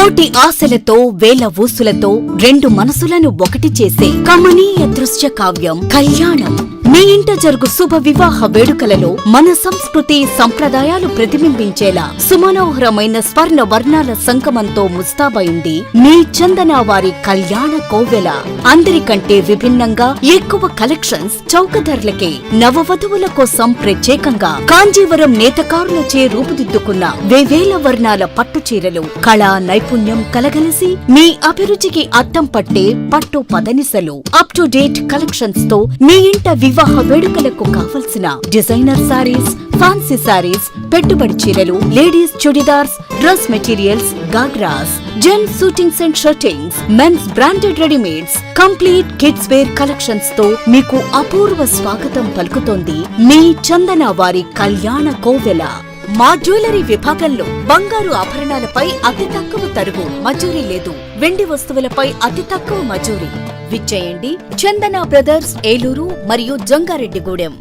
కోటి ఆశలతో వేల ఊసులతో రెండు మనసులను ఒకటి చేసే కమనీయ దృశ్య కావ్యం కళ్యాణం. మీ ఇంట జరుగు శుభ వివాహ వేడుకలలో మన సంస్కృతి సంప్రదాయాలు ప్రతిబింబించేలా సుమనోహరమైన స్వర్ణ వర్ణాల సంగమంతో ముస్తాబైంది మీ చందన వారి కళ్యాణ కోవెల. అందరికంటే విభిన్నంగా ఎక్కువ కలెక్షన్స్ చౌక ధరలకే నవవధువుల కోసం ప్రత్యేకంగా కాంజీవరం నేతకారులచే రూపుదిద్దుకున్న వేవేల వర్ణాల పట్టు చీరలు కళా నైపుణ్యం కలగలిసి మీ అభిరుచికి అద్దం పట్టే పట్టు పదనిసలు అప్ టు డేట్ కలెక్షన్స్ తో మీ ఇంట వివాహ వేడుకలకు కావలసిన డిజైనర్ సారీస్, ఫ్యాన్సీ సారీస్, పెట్టుబడి చీరలు, ladies chudidars, dress materials, ghagras, gents shootings and shirtings, men's branded readymades, complete kids wear collections తో మీకు అపూర్వ స్వాగతం పలుకుతోంది మీ చందన వారి కళ్యాణ కోవెల. మా జ్యువెలరీ విభాగంలో బంగారు ఆభరణాలపై అతి తక్కువ తరుగు మజూరీ లేదు. వెండి వస్తువులపై అతి తక్కువ మజూరీ. విచ్చేయండి చందన బ్రదర్స్, ఏలూరు మరియు జంగారెడ్డిగూడెం.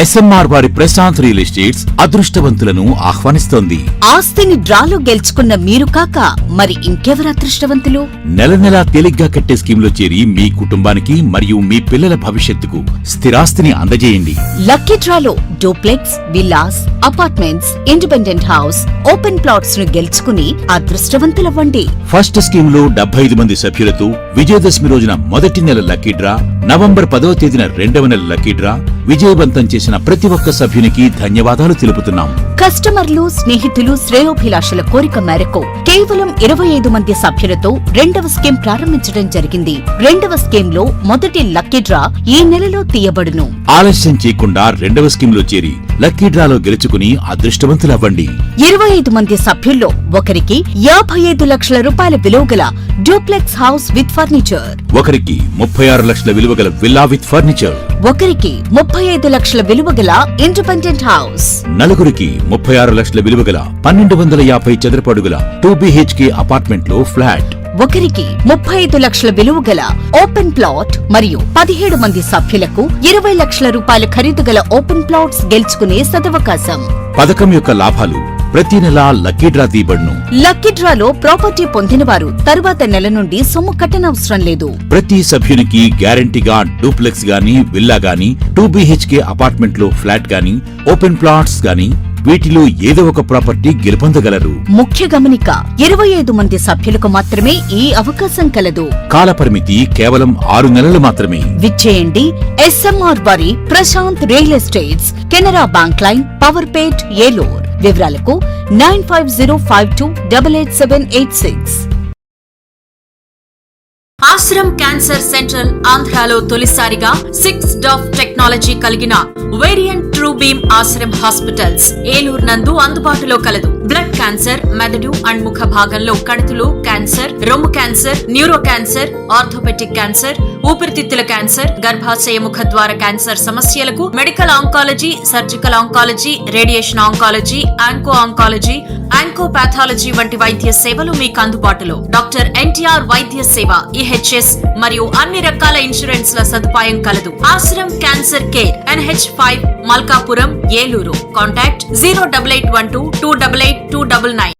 ఎస్ఎంఆర్ వారి ప్రశాంత్ రియల్ ఎస్టేట్స్ అదృష్టవంతులను ఆహ్వానిస్తోంది. ఆస్తిని డ్రాలో గెలుచుకున్న మీరు కాక మరి ఇంకెవరు అదృష్టవంతులు? నెల నెలా తేలిగ్గా కట్టే స్కీమ్ లో చేరి మీ కుటుంబానికి మరియు మీ పిల్లల భవిష్యత్తుకు స్థిరాస్తిని అందజేయండి. లక్కీ డ్రాలో duplex, villas, apartments, independent house, open plots ను గెలుచుకుని అదృష్టవంతులవ్వండి. ఫస్ట్ స్కీమ్ లో 75 మంది సభ్యులతో విజయదశమి రోజున మొదటి నెల లక్కీ డ్రా, నవంబర్ 10వ తేదీన రెండవ నెల లక్కీ డ్రా విజయవంతం చేసిన ప్రతి ఒక్క సభ్యునికి ధన్యవాదాలు తెలుపుతున్నాం. కస్టమర్లు, స్నేహితులు, శ్రేయోభిలాషుల కోరిక మేరకు కేవలం 25 మంది సభ్యులతో రెండవ స్కీమ్ ప్రారంభించడం జరిగింది. రెండవ స్కీమ్ లో మొదటి లక్కీ డ్రా ఈ నెలలో తీయబడును. ఆలస్యం చేయకుండా రెండవ స్కీమ్ లో చేరి లక్కీ డ్రాలో గెలుచుకుని అదృష్టవంతులవ్వండి. 25 మంది సభ్యుల్లో ఒకరికి 55 లక్షల రూపాయల విలువగల డూప్లెక్స్ హౌస్ విత్ ఫర్నిచర్, ఒకరికి 36 లక్షల విలువగల విల్లా విత్ ఫర్నిచర్, ఒకరికి 35 లక్షల విలువగల ఇండిపెండెంట్ హౌస్, నలుగురికి 36 లక్షల విలువగల 1250 చదరపు అడుగుల 2BHK అపార్ట్మెంట్ లో ఫ్లాట్, ఒకరికి 35 లక్షల విలువగల ఓపెన్ ప్లాట్ మరియు 17 మంది సభ్యులకు 20 లక్షల రూపాయల ఖరీదు గల ఓపెన్ ప్లాట్స్ గెలుచుకునే సదవకాశం. పథకం యొక్క లాభాలు ప్రతి నెలా లక్కీ డ్రా తీయబడును. లక్కీ డ్రాలో ప్రాపర్టీ పొందిన వారు తరువాత నెల నుండి సొమ్ము కట్టనవసరం లేదు. ప్రతి సభ్యునికి గ్యారంటీగా డూప్లెక్స్ గానీ, విల్లా గానీ, 2BHK అపార్ట్మెంట్ లో ఫ్లాట్ గానీ, ఓపెన్ ప్లాట్స్ గానీ వీటిలో ఏదో ఒక ప్రాపర్టీ గెలుపొందగలరు. ముఖ్య గమనిక, 25 మంది సభ్యులకు మాత్రమే ఈ అవకాశం కలదు. కాలపరిమితి కేవలం 6 నెలలు మాత్రమే. విచ్చేయండి ఎస్ఎంఆర్ వారి Prashant real estates, Canara bank line, Powerpet, Eluru. వివరాలకు 9505288786. ఆశ్రమ్ క్యాన్సర్ సెంట్రల్ ఆంధ్రాలో తొలిసారిగా 6 డాఫ్ టెక్నాలజీ కలిగిన variant true beam Ashram hospitals Eluru నందు అందుబాటులో కలదు. బ్లడ్ క్యాన్సర్, మెదడు అండ్ ముఖ భాగంలో కణుతులు క్యాన్సర్, రొమ్ము cancer, neuro cancer, orthopaedic cancer, ఊపిరితిత్తుల క్యాన్సర్, గర్భాశయ ముఖ ద్వార క్యాన్సర్ సమస్యలకు medical oncology, surgical oncology, radiation oncology, onco oncology, oncopathology వంటి వైద్య సేవలు మీకు అందుబాటులో. డాక్టర్ ఎన్టీఆర్ వైద్య సేవ, EHS మరియు అన్ని రకాల ఇన్సూరెన్స్ ల సదుపాయం కలదు. Ashram cancer care, NH5, Malkapuram, Eluru. Contact 08812288299.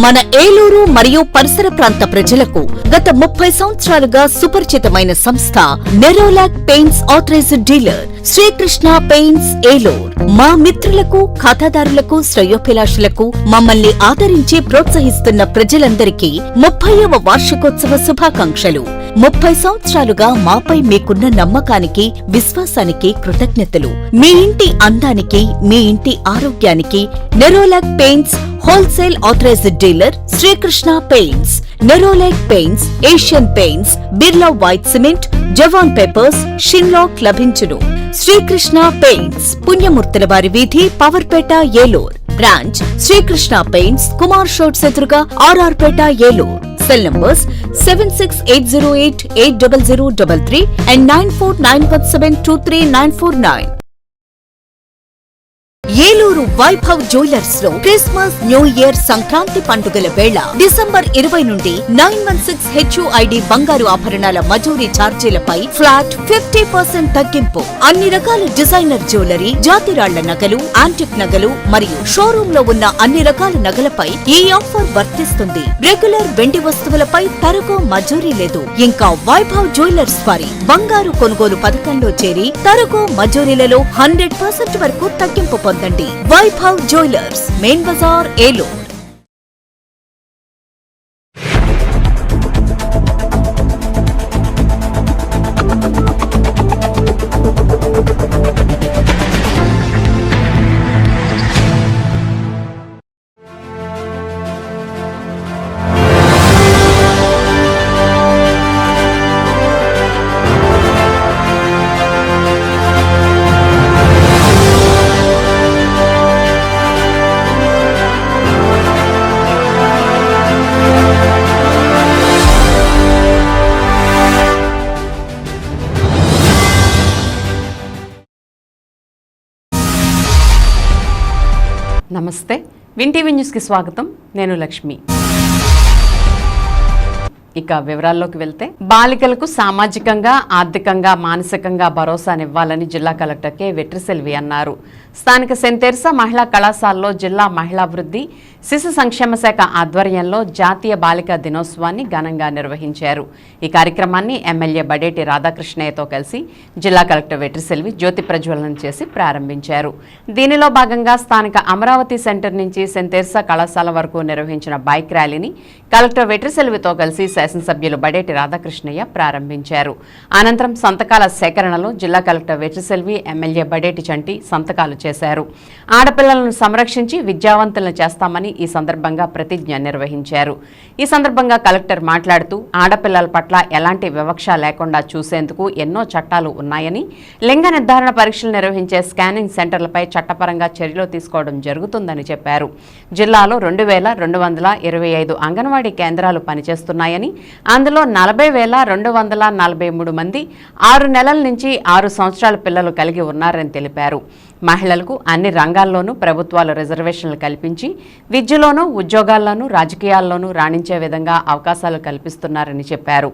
మన ఏలూరు మరియు పరిసర ప్రాంత ప్రజలకు గత 30 సంవత్సరాలుగా సుపరిచితమైన సంస్థ Nerolac paints authorised dealer Srikrishna paints Eluru. మా మిత్రులకు, ఖాతాదారులకు, శ్రేయోభిలాషులకు మమ్మల్ని ఆదరించి ప్రోత్సహిస్తున్న ప్రజలందరికీ 30వ వార్షికోత్సవ శుభాకాంక్షలు. 30 సంవత్సరాలుగా మాపై మీకున్న నమ్మకానికి, విశ్వాసానికి కృతజ్ఞతలు. మీ ఇంటి అందానికి, మీ ఇంటి ఆరోగ్యానికి Nerolac paints wholesale authorised dealer Srikrishna paints. Nerolac paints, Asian paints, Birla white cement, జవాన్ పేపర్స్, షిన్లాక్ లభించును. శ్రీకృష్ణ పెయింట్స్, పుణ్యమూర్తుల వారి వీధి, పవర్పేట, ఏలూరు. బ్రాంచ్ శ్రీకృష్ణ పెయింట్స్, కుమార్ షోట్స్ ఎదురుగా, RR Peta, Eluru. Cell numbers 7680880033 and 9491723949. Eluru Vaibhav jewellers లో క్రిస్మస్, న్యూ ఇయర్, సంక్రాంతి పండుగల వేళ డిసెంబర్ 20 నుండి 916 HUID బంగారు ఆభరణాల మజూరీ ఛార్జీలపై ఫ్లాట్ 50% తగ్గింపు. అన్ని రకాల డిజైనర్ జ్యువెలరీ, జాతిరాళ్ల నగలు, యాంటిక్ నగలు మరియు షోరూమ్ లో ఉన్న అన్ని రకాల నగలపై ఈ ఆఫర్ వర్తిస్తుంది. రెగ్యులర్ వెండి వస్తువులపై తరగో మజూరీ లేదు. ఇంకా వైభవ్ జ్యువెలర్స్ వారి బంగారు కొనుగోలు పథకంలో చేరి తరగో మజూరీలలో 100% వరకు తగ్గింపు పొందండి. Vaibhav jewellers, main Bazar, Eluru. నమస్తే, విన్ టీవీ న్యూస్కి స్వాగతం. నేను లక్ష్మి. ఇక వివరాల్లోకి వెళ్తే, బాలికలకు సామాజికంగా, ఆర్థికంగా, మానసికంగా భరోసానివ్వాలని జిల్లా కలెక్టర్ కె వెట్రిసెల్వి అన్నారు. స్థానిక సెయింట్ తెరెసా మహిళా కళాశాలలో జిల్లా మహిళాభివృద్ధి, శిశు సంక్షేమ శాఖ ఆధ్వర్యంలో జాతీయ బాలికా దినోత్సవాన్ని ఘనంగా నిర్వహించారు. ఈ కార్యక్రమాన్ని ఎమ్మెల్యే బడేటి రాధాకృష్ణయ్యతో కలిసి జిల్లా కలెక్టర్ వెట్రిసెల్వి జ్యోతి ప్రజ్వలనం చేసి ప్రారంభించారు. దీనిలో భాగంగా స్థానిక అమరావతి సెంటర్ నుంచి సెయింట్ తెరెసా కళాశాల వరకు నిర్వహించిన బైక్ ర్యాలీని కలెక్టర్ వెట్రిసెల్వితో కలిసి శాసనసభ్యులు బడేటి రాధాకృష్ణయ్య ప్రారంభించారు. అనంతరం సంతకాల సేకరణలో జిల్లా కలెక్టర్ వెట్రిసెల్వి, ఎమ్మెల్యే బడేటి చంటి సంతకాలు చేశారు. ఆడపిల్లలను సంరక్షించి విద్యావంతులను చేస్తామని ఈ సందర్భంగా ప్రతిజ్ఞ నిర్వహించారు. ఈ సందర్భంగా కలెక్టర్ మాట్లాడుతూ, ఆడపిల్లల పట్ల ఎలాంటి వివక్ష లేకుండా చూసేందుకు ఎన్నో చట్టాలు ఉన్నాయని, లింగ నిర్ధారణ పరీక్షలు నిర్వహించే స్కానింగ్ సెంటర్లపై చట్టపరంగా చర్యలు తీసుకోవడం జరుగుతుందని చెప్పారు. జిల్లాలో 2225 అంగన్వాడీ కేంద్రాలు పనిచేస్తున్నాయని, అందులో 40,243 మంది 6 నెలల నుంచి 6 సంవత్సరాల పిల్లలు కలిగి ఉన్నారని తెలిపారు. మహిళలకు అన్ని రంగాల్లోనూ ప్రభుత్వాలు రిజర్వేషన్లు కల్పించి విద్యలోనూ, ఉద్యోగాల్లోనూ, రాజకీయాల్లోనూ రాణించే విధంగా అవకాశాలు కల్పిస్తున్నారని చెప్పారు.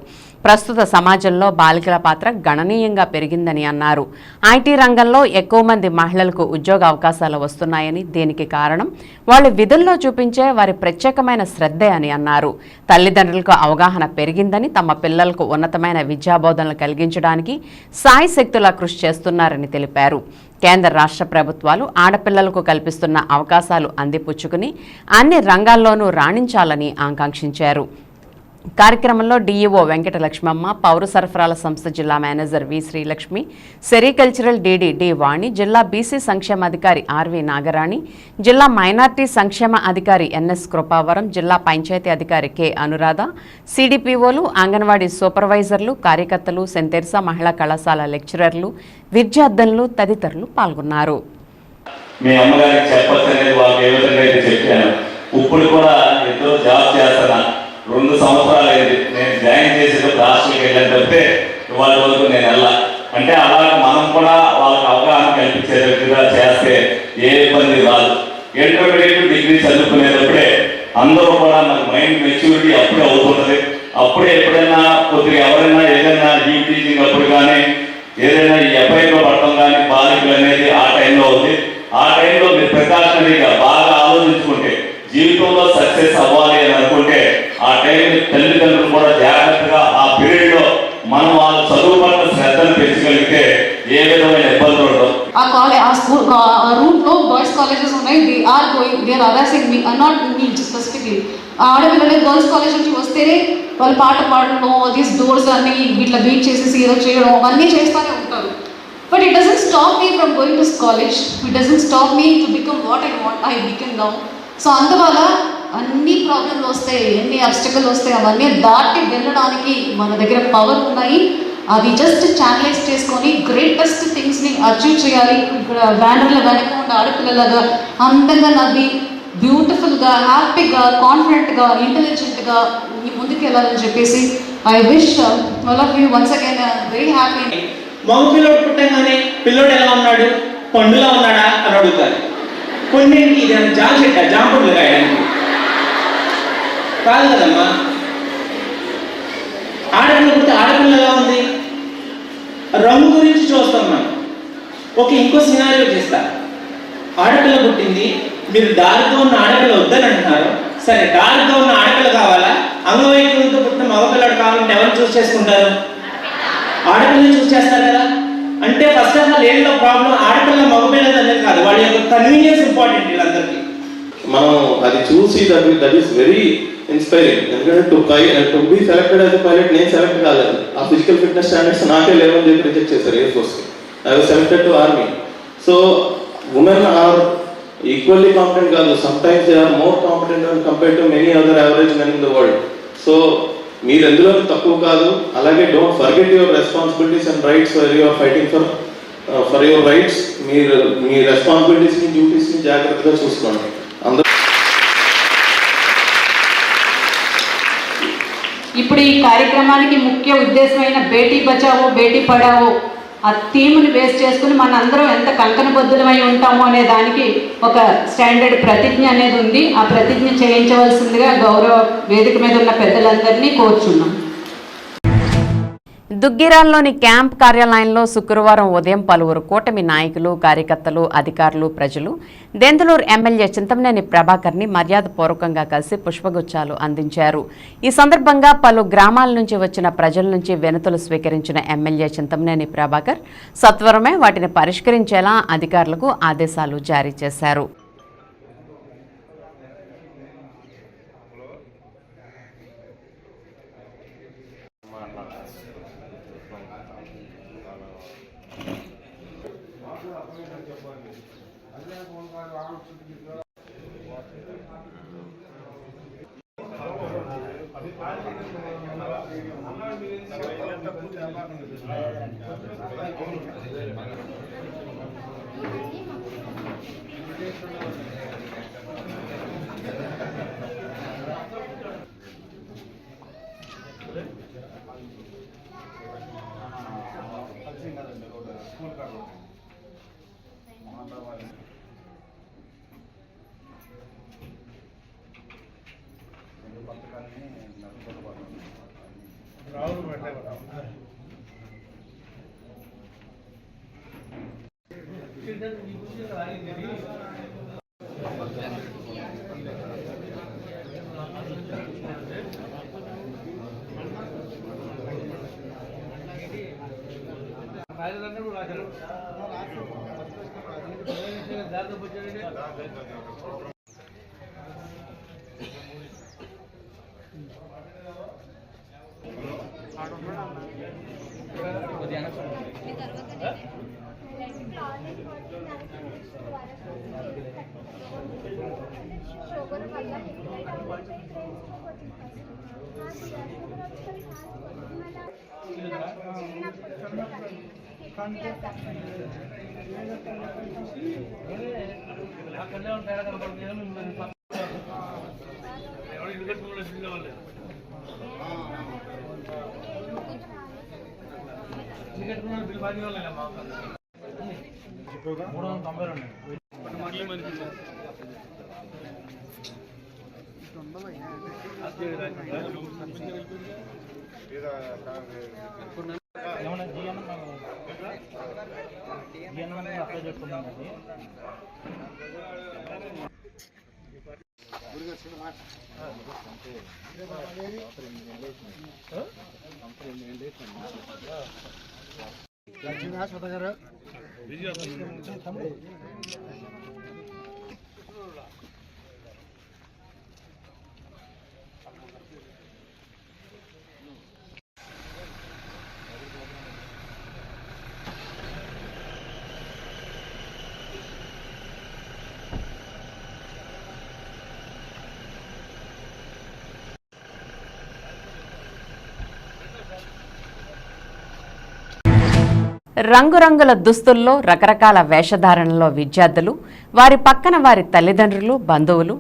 ప్రస్తుత సమాజంలో బాలికల పాత్ర గణనీయంగా పెరిగిందని అన్నారు. ఐటీ రంగంలో ఎక్కువ మంది మహిళలకు ఉద్యోగ అవకాశాలు వస్తున్నాయని, దీనికి కారణం వాళ్ళు విధుల్లో చూపించే వారి ప్రత్యేకమైన శ్రద్ధే అని అన్నారు. తల్లిదండ్రులకు అవగాహన పెరిగిందని, తమ పిల్లలకు ఉన్నతమైన విద్యాబోధనలు కలిగించడానికి సాయశక్తులా కృషి చేస్తున్నారని తెలిపారు. కేంద్ర రాష్ట్ర ప్రభుత్వాలు ఆడపిల్లలకు కల్పిస్తున్న అవకాశాలు అందిపుచ్చుకుని అన్ని రంగాల్లోనూ రాణించాలని ఆకాంక్షించారు. కార్యక్రమంలో డీఈఓ వెంకటలక్ష్మమ్మ, పౌర సరఫరాల సంస్థ జిల్లా manager we Srilakshmi, సెరికల్చరల్ DD D వాణి, జిల్లా బీసీ సంక్షేమాధికారి ఆర్వి నాగరాణి, జిల్లా మైనార్టీ సంక్షేమ అధికారి ఎన్ఎస్ కృపావరం, జిల్లా పంచాయతీ అధికారి కె అనురాధ, సిడిపిఓలు, అంగన్వాడీ సూపర్వైజర్లు, కార్యకర్తలు, సెయింట్ తెరెసా మహిళా కళాశాల లెక్చరర్లు, విద్యార్థులు తదితరులు పాల్గొన్నారు. మీ అమ్మగారికి చెప్పొచ్చనేది వాళ్ళకి ఏ విధంగా అయితే చెప్పాను. ఇప్పుడు కూడా ఎంతో జాబ్ చేస్తాను. 2 సంవత్సరాలు అయింది నేను జాయిన్ చేసేటప్పుడు హాస్టల్కి వెళ్ళాను తప్పితే ఇవాళ వరకు నేను వెళ్ళా. అంటే అలాగే మనం కూడా వాళ్ళకి అవగాహన కల్పించేటట్టుగా చేస్తే ఏ ఇబ్బంది రాదు. ఇంటర్మీడియట్, డిగ్రీ చదువుకునేటప్పుడే అందరూ కూడా మన మైండ్ మెచ్యూరిటీ అప్పుడే అవుతుంటుంది. అప్పుడే ఎప్పుడైనా కొద్దిగా ఎవరైనా ఏదైనా డీప్ టీచింగ్ అప్పుడు కానీ ఏదైనా ఈ ఎఫ్ఐఆర్లో పడటం కానీ బాలికలు అనేది ఆ టైంలో అవుతుంది. ఆ టైంలో మీరు ప్రికాషనరీగా బాగా ఆలోచించుకుంటే, జీవితంలో సక్సెస్ అవ్వాలి అని అనుకుంటే ఆ టైం తల్లిదండ్రులు కూడా జాగ్రత్తగా ఆ పీరియడ్లో మనం వాళ్ళ చదువు పట్ల శ్రద్ధను పెంచగలిగితే ఏ విధమైన ఇబ్బందులు ఉండవు. ఆ రూట్ లో బాయ్స్ కాలేజెస్ ఉన్నాయి. They are harassing me, not me specifically. ఆడపిల్లలే గర్ల్స్ కాలేజ్ నుంచి వస్తేనే వాళ్ళు పాట పాడడం, దీస్ డోర్స్ అన్ని ఇట్లా బీట్ చేసేసి ఏదో చేయడం అన్నీ చేస్తూనే ఉంటారు. But it doesn't stop me from going to college. It doesn't stop me to become what I become now. So అందువల్ల అన్ని ప్రాబ్లమ్లు వస్తాయి, ఎన్ని అబ్స్టకల్ వస్తాయి, అవన్నీ దాటి వెళ్ళడానికి మన దగ్గర పవర్ ఉన్నాయి. అవి జస్ట్ ఛానలైజ్ చేసుకొని గ్రేటెస్ట్ థింగ్స్ని అచీవ్ చేయాలి. ఇక్కడ బ్యానర్ల వెనక ఉన్న ఆడపిల్లలాగా అందంగా నవ్వి బ్యూటిఫుల్గా, హ్యాపీగా, కాన్ఫిడెంట్గా, ఇంటెలిజెంట్గా ముందుకు వెళ్ళాలని చెప్పేసి I wish all of you once again very happy. మగ పిల్లోడు పుట్టంగానే పిల్లోడు ఎలా ఉన్నాడు, పండులా ఉన్నాడా అని అడుగుతారు. కొన్ని ఇది జామ చెట్ట జాంపండ్లు కాయడానికి కాదు కదమ్మా. ఆడపిల్ల పుడితే ఆడపిల్ల ఎలా ఉంది, రంగు గురించి చూస్తాం మనం. ఇంకో సినారియో చేస్తా. ఆడపిల్ల పుట్టింది, మీరు డార్క్గా ఉన్న ఆడపిల్ల వద్దని అంటున్నారు. సరే, డార్క్గా ఉన్న ఆడపిల్ల కావాలా, అంగవైకల్యంతో పుట్టిన మగపిల్లడు కావాలంటే ఎవరు చూస్ చేసుకుంటారు? ఆడపిల్లని చూస్ చేస్తారు కదా. అంటే ఫస్ట్ ఆఫ్ ఆల్ ఏంటో ప్రాబ్లం ఆడపిల్ల మగపిల్లది అనేది కాదు, వాళ్ళ యొక్క కన్వీనియన్స్ ఇంపార్టెంట్ వీళ్ళందరికీ. మనం అది చూసి దట్ ఈస్ వెరీ ఇన్స్పైరింగ్. ఎందుకంటే to be selected as a pilot నేను సెలెక్ట్ కాలేదు. ఆ ఫిజికల్ ఫిట్నెస్ స్టాండర్డ్స్ నాకే లేవని చెప్పి రిజెక్ట్ చేశారు ఎయిర్ ఫోర్స్కి. I was selected to army. So women are equally competent కాదు, sometimes they are more competent compare to many other average men in the world. So మీరు ఎందులో తక్కువ కాదు. అలాగే don't forget your responsibilities and rights where you are fighting for your rights. మీరు మీ రెస్పాన్సిబిలిటీస్ని డ్యూటీస్ని జాగ్రత్తగా చూసుకోండి. ఇప్పుడు ఈ కార్యక్రమానికి ముఖ్య ఉద్దేశమైన బేటీ బచావో బేటీ పడావో ఆ థీమ్ని బేస్ చేసుకుని మనందరం ఎంత కంకణబద్ధులమై ఉంటామో అనే దానికి ఒక స్టాండర్డ్ ప్రతిజ్ఞ అనేది ఉంది. ఆ ప్రతిజ్ఞ చేయించవలసిందిగా గౌరవ వేదిక మీద ఉన్న పెద్దలందరినీ కోరుచున్నాం. దుగ్గిరాల్లోని క్యాంప్ కార్యాలయంలో శుక్రవారం ఉదయం పలువురు కూటమి నాయకులు, కార్యకర్తలు, అధికారులు, ప్రజలు దెందులూరు ఎమ్మెల్యే చింతమనేని ప్రభాకర్ని మర్యాదపూర్వకంగా కలిసి పుష్పగుచ్చాలు అందించారు. ఈ సందర్భంగా పలు గ్రామాల నుంచి వచ్చిన ప్రజల నుంచి వినతులు స్వీకరించిన ఎమ్మెల్యే చింతమనేని ప్రభాకర్ సత్వరమే వాటిని పరిష్కరించేలా అధికారులకు ఆదేశాలు జారీ చేశారు. రంగురంగుల దుస్తుల్లో, రకరకాల వేషధారణలో విద్యార్థులు, వారి పక్కన వారి తల్లిదండ్రులు, బంధువులు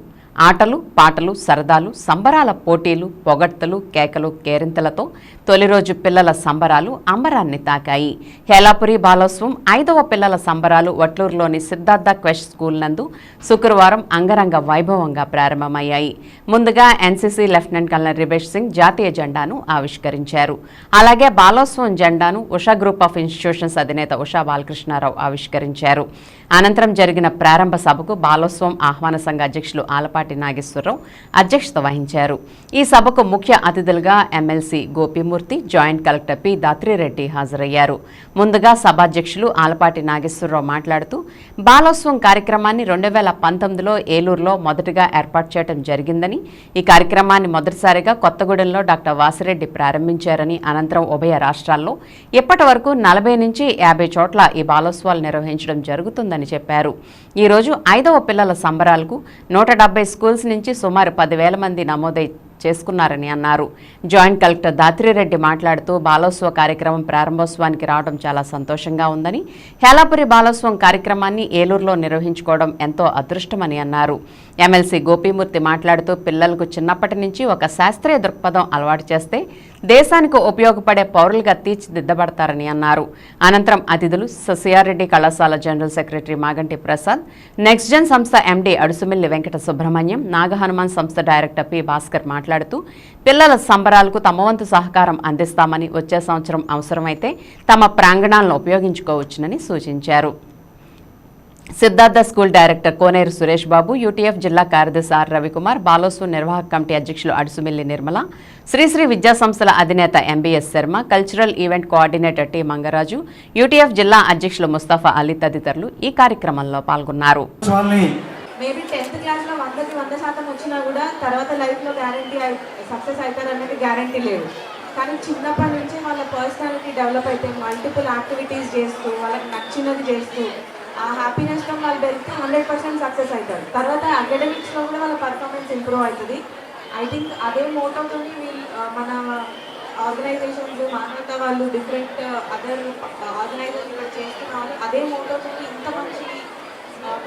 ఆటలు పాటలు సరదాలు సంబరాల పోటీలు పొగడ్తలు కేకలు కేరింతలతో తొలి రోజు పిల్లల సంబరాలు అంబరాన్ని తాకాయి. హేలాపురి బాలోత్సవం 5వ పిల్లల సంబరాలు వట్లూరులోని సిద్ధార్థ క్వెస్ట్ స్కూల్ నందు శుక్రవారం అంగరంగ వైభవంగా ప్రారంభమయ్యాయి. ముందుగా ఎన్సీసీ లెఫ్టినెంట్ కల్నల్ రిబేష్ సింగ్ జాతీయ జెండాను ఆవిష్కరించారు. అలాగే బాలోత్సవం జెండాను ఉషా గ్రూప్ ఆఫ్ ఇన్స్టిట్యూషన్స్ అధినేత ఉషా బాలకృష్ణారావు ఆవిష్కరించారు. అనంతరం జరిగిన ప్రారంభ సభకు బాలోత్సవం ఆహ్వాన సంఘ అధ్యక్షులు ఆలపాటి నాగేశ్వరరావు అధ్యక్షత వహించారు. ఈ సభకు ముఖ్య అతిథులుగా MLC Gopi Murthy, joint collector P Dhatri Reddy హాజరయ్యారు. ముందుగా సభాధ్యక్షులు ఆలపాటి నాగేశ్వరరావు మాట్లాడుతూ బాలోత్సవం కార్యక్రమాన్ని 2019లో ఏలూరులో మొదటగా ఏర్పాటు చేయడం జరిగిందని, ఈ కార్యక్రమాన్ని మొదటిసారిగా కొత్తగూడెంలో డాక్టర్ వాసిరెడ్డి ప్రారంభించారని, అనంతరం ఉభయ రాష్ట్రాల్లో ఇప్పటి వరకు 40 నుంచి 50 చోట్ల ఈ బాలోత్సవాలు నిర్వహించడం జరుగుతుందని చెప్పారు. ఈరోజు 5వ పిల్లల సంబరాలకు 170 స్కూల్స్ నుంచి సుమారు 10,000 మంది నమోదై చేసుకున్నారని అన్నారు. జాయింట్ కలెక్టర్ దాత్రిరెడ్డి మాట్లాడుతూ బాలోత్సవ కార్యక్రమం ప్రారంభోత్సవానికి రావడం చాలా సంతోషంగా ఉందని, హేలాపురి బాలోత్సవం కార్యక్రమాన్ని ఏలూరులో నిర్వహించుకోవడం ఎంతో అదృష్టమని అన్నారు. ఎమ్మెల్సీ గోపిమూర్తి మాట్లాడుతూ పిల్లలకు చిన్నప్పటి నుంచి ఒక శాస్త్రీయ దృక్పథం అలవాటు చేస్తే దేశానికి ఉపయోగపడే పౌరులుగా తీర్చిదిద్దబడతారని అన్నారు. అనంతరం అతిథులు ససియారెడ్డి కళాశాల general secretary Maganti Prasad, next gen సంస్థ ఎండీ అడుసుమిల్లి వెంకట సుబ్రహ్మణ్యం, నాగహనుమాన్ సంస్థ డైరెక్టర్ పి భాస్కర్ మాట్లాడుతూ పిల్లల సంబరాలకు తమ వంతు సహకారం అందిస్తామని, వచ్చే సంవత్సరం అవసరమైతే తమ ప్రాంగణాలను ఉపయోగించుకోవచ్చునని సూచించారు. సిద్ధార్థ స్కూల్ డైరెక్టర్ కోనేరు సురేష్ బాబు, యూటీఎఫ్ జిల్లా కార్యదర్శి ఆర్ రవికుమార్, బాలోత్సవం నిర్వాహక కమిటీ అధ్యక్షులు అడుసుమిల్లి నిర్మల, శ్రీశ్రీ విద్యా సంస్థల అధినేత MBS Sharma, cultural event coordinator T Mangaraju, UTF జిల్లా అధ్యక్షులు ముస్తఫా అలీ తదితరులు ఈ కార్యక్రమంలో పాల్గొన్నారు. మేబీ 10th క్లాస్లో 100కి 100% వచ్చినా కూడా తర్వాత లైఫ్లో గ్యారంటీ సక్సెస్ అవుతారు అనేది గ్యారంటీ లేదు. కానీ చిన్నప్పటి నుంచి వాళ్ళ పర్సనాలిటీ డెవలప్ అయితే మల్టిపుల్ యాక్టివిటీస్ చేస్తూ వాళ్ళకి నచ్చినది చేస్తూ ఆ హ్యాపీనెస్తో వాళ్ళు వెళ్తే 100% సక్సెస్ అవుతారు. తర్వాత అకాడమిక్స్లో కూడా వాళ్ళ పర్ఫార్మెన్స్ ఇంప్రూవ్ అవుతుంది. ఐ థింక్ అదే మోటోతో మన ఆర్గనైజేషన్స్ మానవత వాళ్ళు డిఫరెంట్ అదర్ ఆర్గనైజేషన్ ఇక్కడ చేస్తున్న వాళ్ళు అదే మోటోతో ఇంత మంచి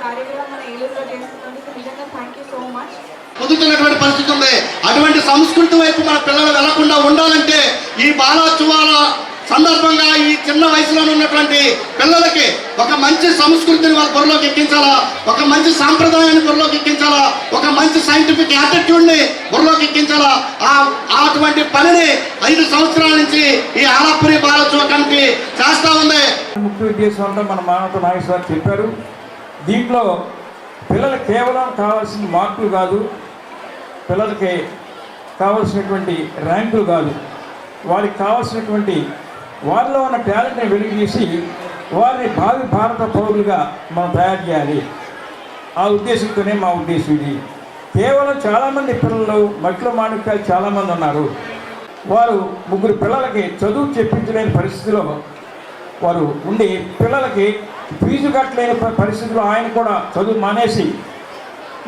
కార్యక్రమం మన ఏలూరులో చేస్తున్నందుకు నిజంగా థ్యాంక్ యూ సో మచ్. పొందుతున్నటువంటి పరిస్థితి ఉంది. అటువంటి సంస్కృతి వైపు మన పిల్లలు వెళ్లకుండా ఉండాలంటే ఈ బాలోత్సవాల సందర్భంగా ఈ చిన్న వయసులో ఉన్నటువంటి పిల్లలకి ఒక మంచి సంస్కృతిని వాళ్ళ బుర్రలోకి ఎక్కించాలా, ఒక మంచి సాంప్రదాయాన్ని బుర్రలోకి ఎక్కించాలా, ఒక మంచి సైంటిఫిక్ యాటిట్యూడ్ని బుర్రలోకి ఎక్కించాలా. అటువంటి పనిని 5 సంవత్సరాల నుంచి ఈ హేలాపురి బాలోత్సవ కమిటీ చేస్తా ఉంది. ముఖ్య ఉద్దేశం అంతా మన మానవ నాగేశ్వర చెప్పారు. దీంట్లో పిల్లలకు కేవలం కావాల్సిన మార్కులు కాదు, పిల్లలకి కావాల్సినటువంటి ర్యాంకులు కాదు, వారికి కావాల్సినటువంటి వారిలో ఉన్న టాలెంట్ని వెలికితీసి వారిని భావి భారత పౌరులుగా మనం తయారు చేయాలి. ఆ ఉద్దేశంతోనే మా ఉద్దేశం ఇది. కేవలం చాలామంది పిల్లలు మట్టిలో మాణిక్యాలు చాలామంది ఉన్నారు. వారు 3 పిల్లలకి చదువు చెప్పించలేని పరిస్థితిలో వారు ఉండి పిల్లలకి ఫీజు కట్టలేని పరిస్థితిలో ఆయన కూడా చదువు మానేసి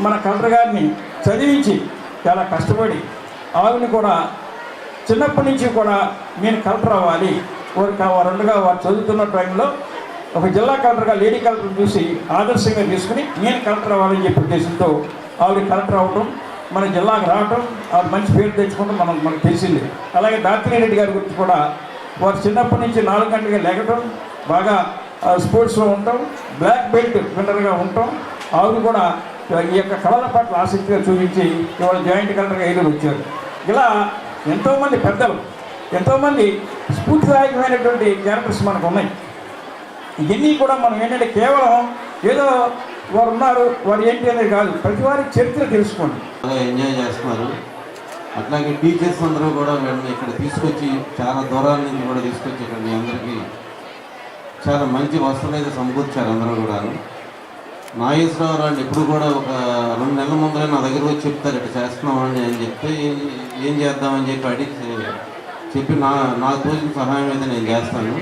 మన కలెక్టర్ గారిని చదివించి చాలా కష్టపడి ఆవిని కూడా చిన్నప్పటి నుంచి కూడా నేను కలెక్టర్ అవ్వాలి, వారుండగా వారు చదువుతున్న టైంలో ఒక జిల్లా కలెక్టర్గా లేడీ కలెక్టర్ చూసి ఆదర్శంగా తీసుకుని నేను కలెక్టర్ అవ్వాలని చెప్పే ఉద్దేశంతో ఆవిడ కలెక్టర్ అవ్వటం, మన జిల్లాకు రావటం, ఆవిడ మంచి పేరు తెచ్చుకోవడం మనకు తెలిసింది. అలాగే దాత్రిరెడ్డి గారి గురించి కూడా వారు చిన్నప్పటి నుంచి 4 గంటలుగా లేకటం, బాగా స్పోర్ట్స్లో ఉండటం, బ్లాక్ బెల్ట్ విన్నర్గా ఉండటం, ఆవిడ కూడా ఈ యొక్క కళల పట్ల ఆసక్తిగా చూపించి ఇవాళ జాయింట్ కలెక్టర్గా ఏలూరు వచ్చారు. ఇలా ఎంతోమంది పెద్దలు, ఎంతోమంది స్ఫూర్తిదాయకమైనటువంటి క్యారెక్టర్స్ మనకు ఉన్నాయి. ఇవన్నీ కూడా మనం ఏంటంటే కేవలం ఏదో వారు ఉన్నారు వారు ఏంటి అనేది కాదు, ప్రతి వారి చరిత్ర తెలుసుకోండి. ఎంజాయ్ చేస్తున్నారు. అట్లాగే టీచర్స్ అందరూ కూడా వీళ్ళని ఇక్కడ తీసుకొచ్చి చాలా దూరాల నుంచి కూడా తీసుకొచ్చి ఇక్కడ మీ అందరికీ చాలా మంచి వసతులు అయితే సమకూర్చారు. అందరూ కూడా నాగేశ్వరరావు వాళ్ళు ఎప్పుడు కూడా ఒక 2 నెలల ముందరే నా దగ్గర వచ్చి చెప్తారు ఇట్లా చేస్తున్నామని అని చెప్తే ఏం చేద్దామని చెప్పి అడిగి చెప్పి నాకు తోచిన సహాయం అయితే నేను చేస్తాను.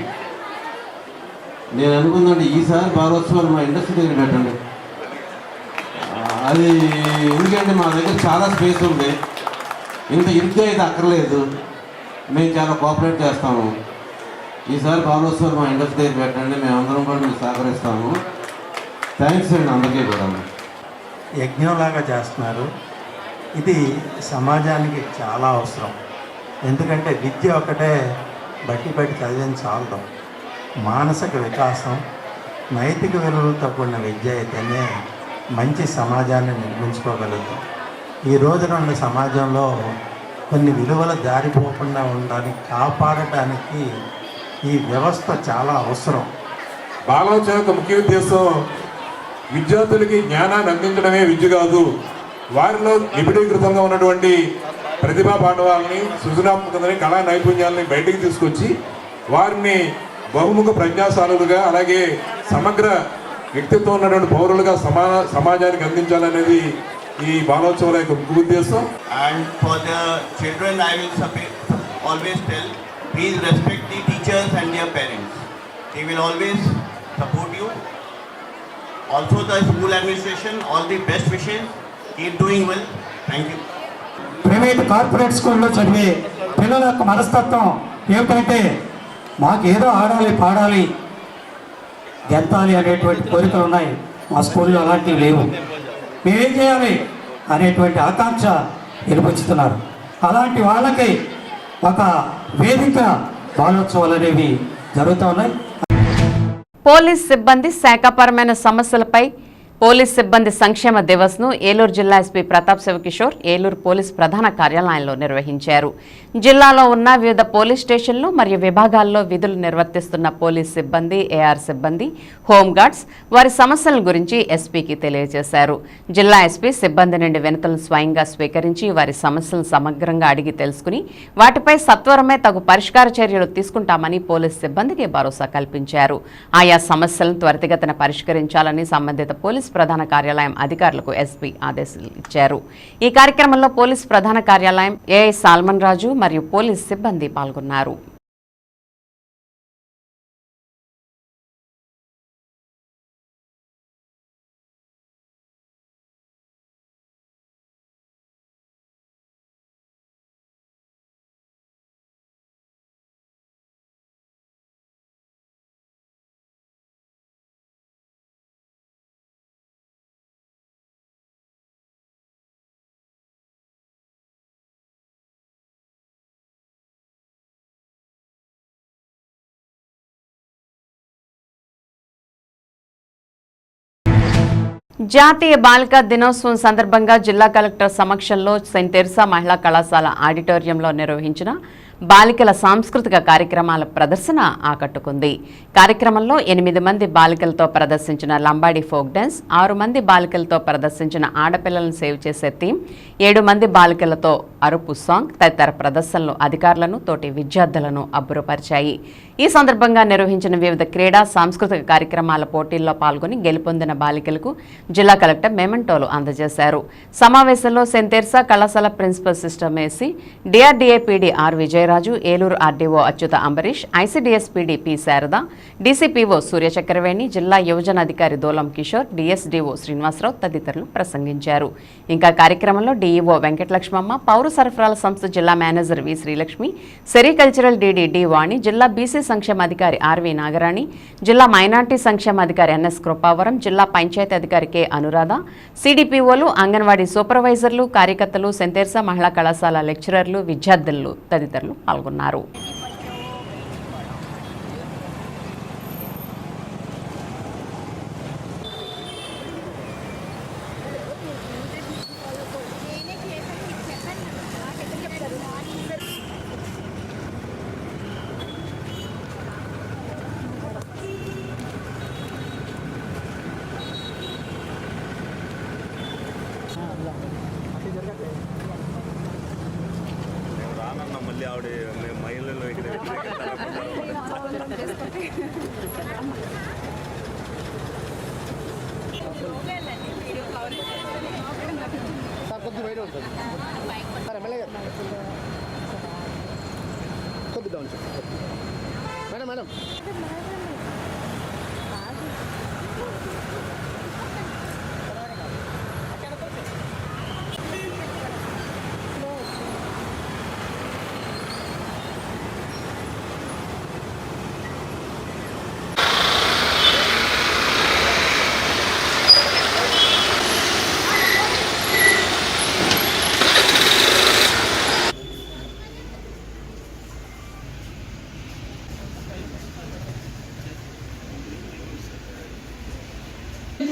నేను అనుకుందంటే ఈసారి బాలోత్సవాలు మా ఇండస్ట్రీ దగ్గర పెట్టండి. అది ఎందుకంటే మా దగ్గర చాలా స్పేస్ ఉంది, ఇంత ఇరుగ్గా అయితే అక్కర్లేదు, మేము చాలా కోఆపరేట్ చేస్తాము. ఈసారి బాలోత్సవాలు మా ఇండస్ట్రీ దగ్గర పెట్టండి, మేమందరం కూడా మీకు సహకరిస్తాము. థ్యాంక్స్ అండి అందరికీ కూడా. యజ్ఞంలాగా చేస్తున్నారు. ఇది సమాజానికి చాలా అవసరం. ఎందుకంటే విద్య ఒకటే బట్టి చదివిన చాలదు. మానసిక వికాసం, నైతిక విలువలతో కూడిన విద్య అయితేనే మంచి సమాజాన్ని నిర్మించుకోగలుగుతాం. ఈ రోజున ఉన్న సమాజంలో కొన్ని విలువలు జారిపోకుండా ఉండడానికి, కాపాడటానికి ఈ వ్యవస్థ చాలా అవసరం. బాలోచన యొక్క ముఖ్య ఉద్దేశం విద్యార్థులకి జ్ఞానాన్ని అందించడమే విద్య కాదు, వారిలో నిబిడీకృతంగా ఉన్నటువంటి ప్రతిభా పాఠవాలని, సృజనాత్మకతని, కళా నైపుణ్యాలని బయటికి తీసుకొచ్చి వారిని బహుముఖ ప్రజ్ఞాశాలులుగా, అలాగే సమగ్ర వ్యక్తిత్వం ఉన్నటువంటి పౌరులుగా సమాజానికి అందించాలనేది ఈ బాలోత్సవాల యొక్క ముఖ్య ఉద్దేశం. And for the children I will always tell, please respect the teachers and their parents. They will always support you. Also the school administration, all the best wishes. Keep doing well. Thank you. Private corporate స్కూల్లో చదివే పిల్లల యొక్క మనస్తత్వం ఏమిటంటే, మాకు ఏదో ఆడాలి, పాడాలి, గెంతాలి అనేటువంటి కోరికలు ఉన్నాయి. మా స్కూల్లో అలాంటివి లేవు. మేమేం చేయాలి అనేటువంటి ఆకాంక్ష వెలువచ్చుతున్నారు. అలాంటి వాళ్ళకి ఒక వేదిక బాలోత్సవాలు అనేవి జరుగుతూ ఉన్నాయి. పోలీస్ సిబ్బంది శాఖపరమైన సమస్యలపై పోలీస్ సిబ్బంది సంక్షేమ దివస్ను ఏలూరు జిల్లా ఎస్పీ ప్రతాప్ శివకిషోర్ ఏలూరు పోలీస్ ప్రధాన కార్యాలయంలో నిర్వహించారు. జిల్లాలో ఉన్న వివిధ పోలీస్ స్టేషన్లు మరియు విభాగాల్లో విధులు నిర్వర్తిస్తున్న పోలీస్ సిబ్బంది, ఏఆర్ సిబ్బంది, హోంగార్డ్స్ వారి సమస్యల గురించి ఎస్పీకి తెలియజేశారు. జిల్లా ఎస్పీ సిబ్బంది నుండి వినతులను స్వయంగా స్వీకరించి వారి సమస్యలను సమగ్రంగా అడిగి తెలుసుకుని వాటిపై సత్వరమే తగు పరిష్కార చర్యలు తీసుకుంటామని పోలీస్ సిబ్బందికి భరోసా కల్పించారు. ఆయా సమస్యలను త్వరితగతిన పరిష్కరించాలని సంబంధిత పోలీస్ ప్రధాన కార్యాలయం అధికారులకు ఎస్పీ ఆదేశాలు ఇచ్చారు. ఈ కార్యక్రమంలో పోలీస్ ప్రధాన కార్యాలయం ఏఐ సాల్మన్ రాజు మరియు పోలీస్ సిబ్బంది పాల్గొన్నారు. జాతీయ బాలికా దినోత్సవం సందర్భంగా జిల్లా కలెక్టర్ సమక్షంలో సెయింట్ తెరిసా మహిళా కళాశాల ఆడిటోరియంలో నిర్వహించిన బాలికల సాంస్కృతిక కార్యక్రమాల ప్రదర్శన ఆకట్టుకుంది. కార్యక్రమంలో 8 మంది బాలికలతో ప్రదర్శించిన లంబాడీ ఫోక్ డాన్స్, 6 మంది బాలికలతో ప్రదర్శించిన ఆడపిల్లలను సేవ్ చేసే థీమ్, 7 మంది బాలికలతో అరుపు సాంగ్ తదితర ప్రదర్శనలు అధికారులను, తోటి విద్యార్థులను అబ్బురపరిచాయి. ఈ సందర్భంగా నిర్వహించిన వివిధ క్రీడా సాంస్కృతిక కార్యక్రమాల పోటీల్లో పాల్గొని గెలుపొందిన బాలికలకు జిల్లా కలెక్టర్ మెమెంటోలు అందజేశారు. సమావేశంలో సెయింట్ తెరిసా కళాశాల ప్రిన్సిపల్ సిస్టర్ మేసి, DRDA PD R Vijayaraju, Eluru RDO Achyuta Ambarish, ICDS PD P Sharada, DCPO Suryachakraveni, జిల్లా యువజన అధికారి దోలం కిషోర్, డిఎస్డీఓ శ్రీనివాసరావు తదితరులు ప్రసంగించారు. ఇంకా కార్యక్రమంలో డీఈఓ వెంకటలక్ష్మమ్మ, పౌర సరఫరాల సంస్థ జిల్లా manager we Srilakshmi, సెరికల్చరల్ DD D వాణి, జిల్లా బీసీ సంక్షేమ అధికారి ఆర్వి నాగరాణి, జిల్లా మైనార్టీ సంక్షేమ అధికారి ఎన్ఎస్ కృపావరం, జిల్లా పంచాయతీ అధికారి కె అనురాధ, సిడిపిఓలు, అంగన్వాడీ సూపర్వైజర్లు, కార్యకర్తలు, సెయింట్ తెరిసా మహిళా కళాశాల లెక్చరర్లు, విద్యార్థులు తదితరులు పాల్గొన్నారు. మేడం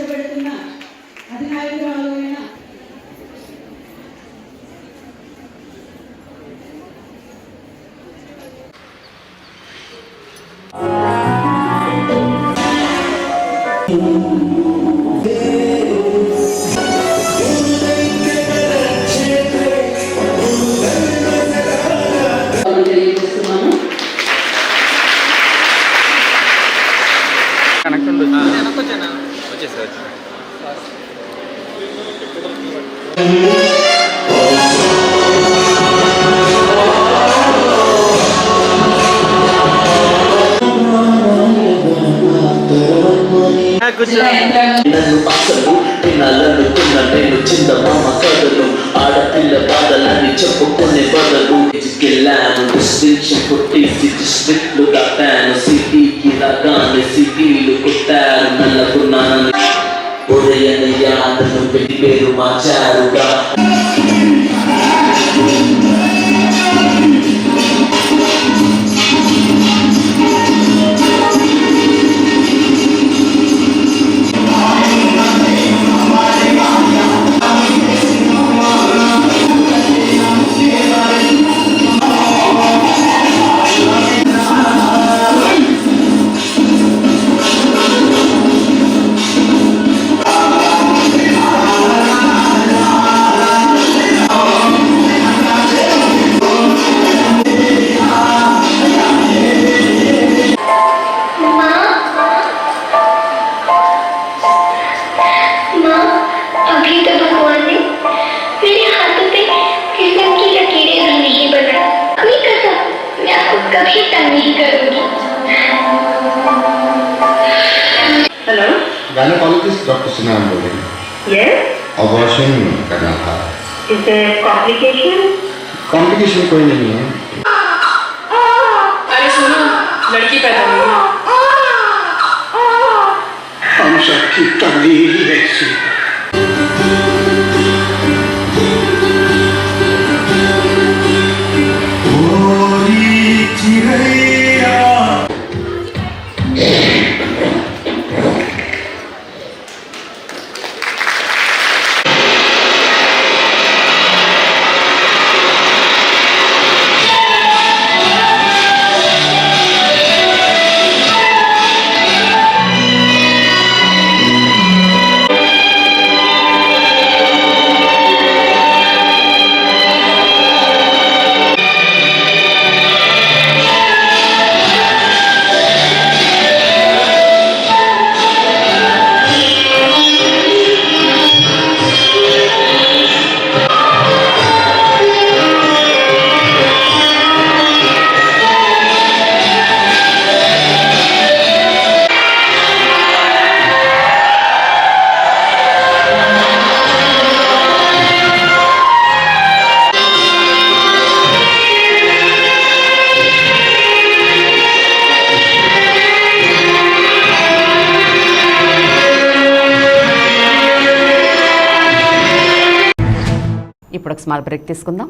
పెడుతున్న అధినాయకురాలు అయిన నన్ను అసలు వినాలనుకున్న నేను చిన్నమామ కథలు ఆడపిల్ల బాధలని చెప్పుకునే బదులు వెళ్ళాను డిస్టింక్షన్ కొట్టేసి డిస్ట్రిక్ట్లు దాటాను సిటీకి రాగానే సిటీలు కొట్టారు నల్లకున్నాను ఉదయన యాదను పెట్టి పేరు మార్చారుగా हेलो गायनेकोलॉजिस्ट डॉक्टर सिन्हा बोल रहे हैं। Yes? अबॉर्शन करना था। Is there complication? कॉम्प्लिकेशन कोई नहीं है। अरे सुनो, लड़की पैदा हुई है। हम सबकी तकदीर ही ऐसी। ఇప్పుడు ఒక స్మాల్ బ్రేక్ తీసుకుందాం.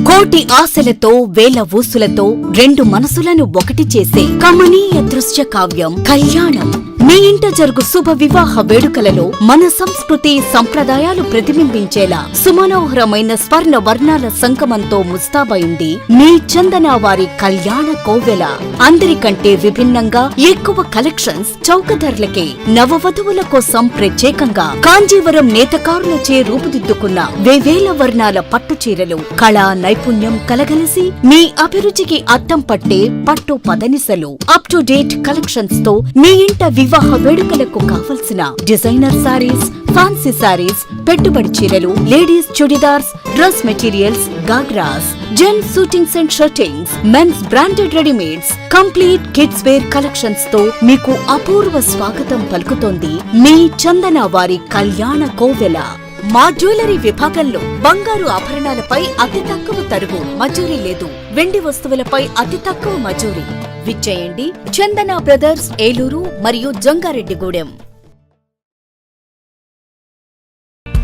కోటి ఆశలతో వేల ఊసులతో రెండు మనసులను ఒకటి చేసే కమనీయ దృశ్య కావ్యం కళ్యాణం. మీ ఇంట జరుగు శుభ వివాహ వేడుకలలో మన సంస్కృతి సంప్రదాయాలు ప్రతిబింబించేలా సుమనోహరమైన స్వర్ణ వర్ణాల సంగమంతో ముస్తాబైంది మీ చందన వారి కళ్యాణ కోవెల. అందరికంటే విభిన్నంగా ఎక్కువ కలెక్షన్స్ చౌక ధరలకే నవవధువుల కోసం ప్రత్యేకంగా కాంజీవరం నేతకారులచే రూపుదిద్దుకున్న వేవేల వర్ణాల పట్టు చీరలు కళా నైపుణ్యం కలగలిసి మీ అభిరుచికి అద్దం పట్టే పట్టు పదనిసలు అప్ టు డేట్ కలెక్షన్స్ తో మీ ఇంట వివాహ వేడుకలకు కావలసిన డిజైనర్ సారీస్, ఫ్యాన్సీ సారీస్, పెట్టుబడి చీరలు, ladies chudidars, dress materials, ghagras, gents suitings and shirtings, men's branded readymades, complete kids wear collections తో మీకు అపూర్వ స్వాగతం పలుకుతోంది మీ చందన వారి కళ్యాణ కోవెల. మా జ్యువెలరీ విభాగంలో బంగారు ఆభరణాలపై అతి తక్కువ తరుగు మజూరీ లేదు. వెండి వస్తువులపై అతి తక్కువ మజూరీ. విచ్చేయండి చందన బ్రదర్స్, ఏలూరు మరియు జంగారెడ్డిగూడెం.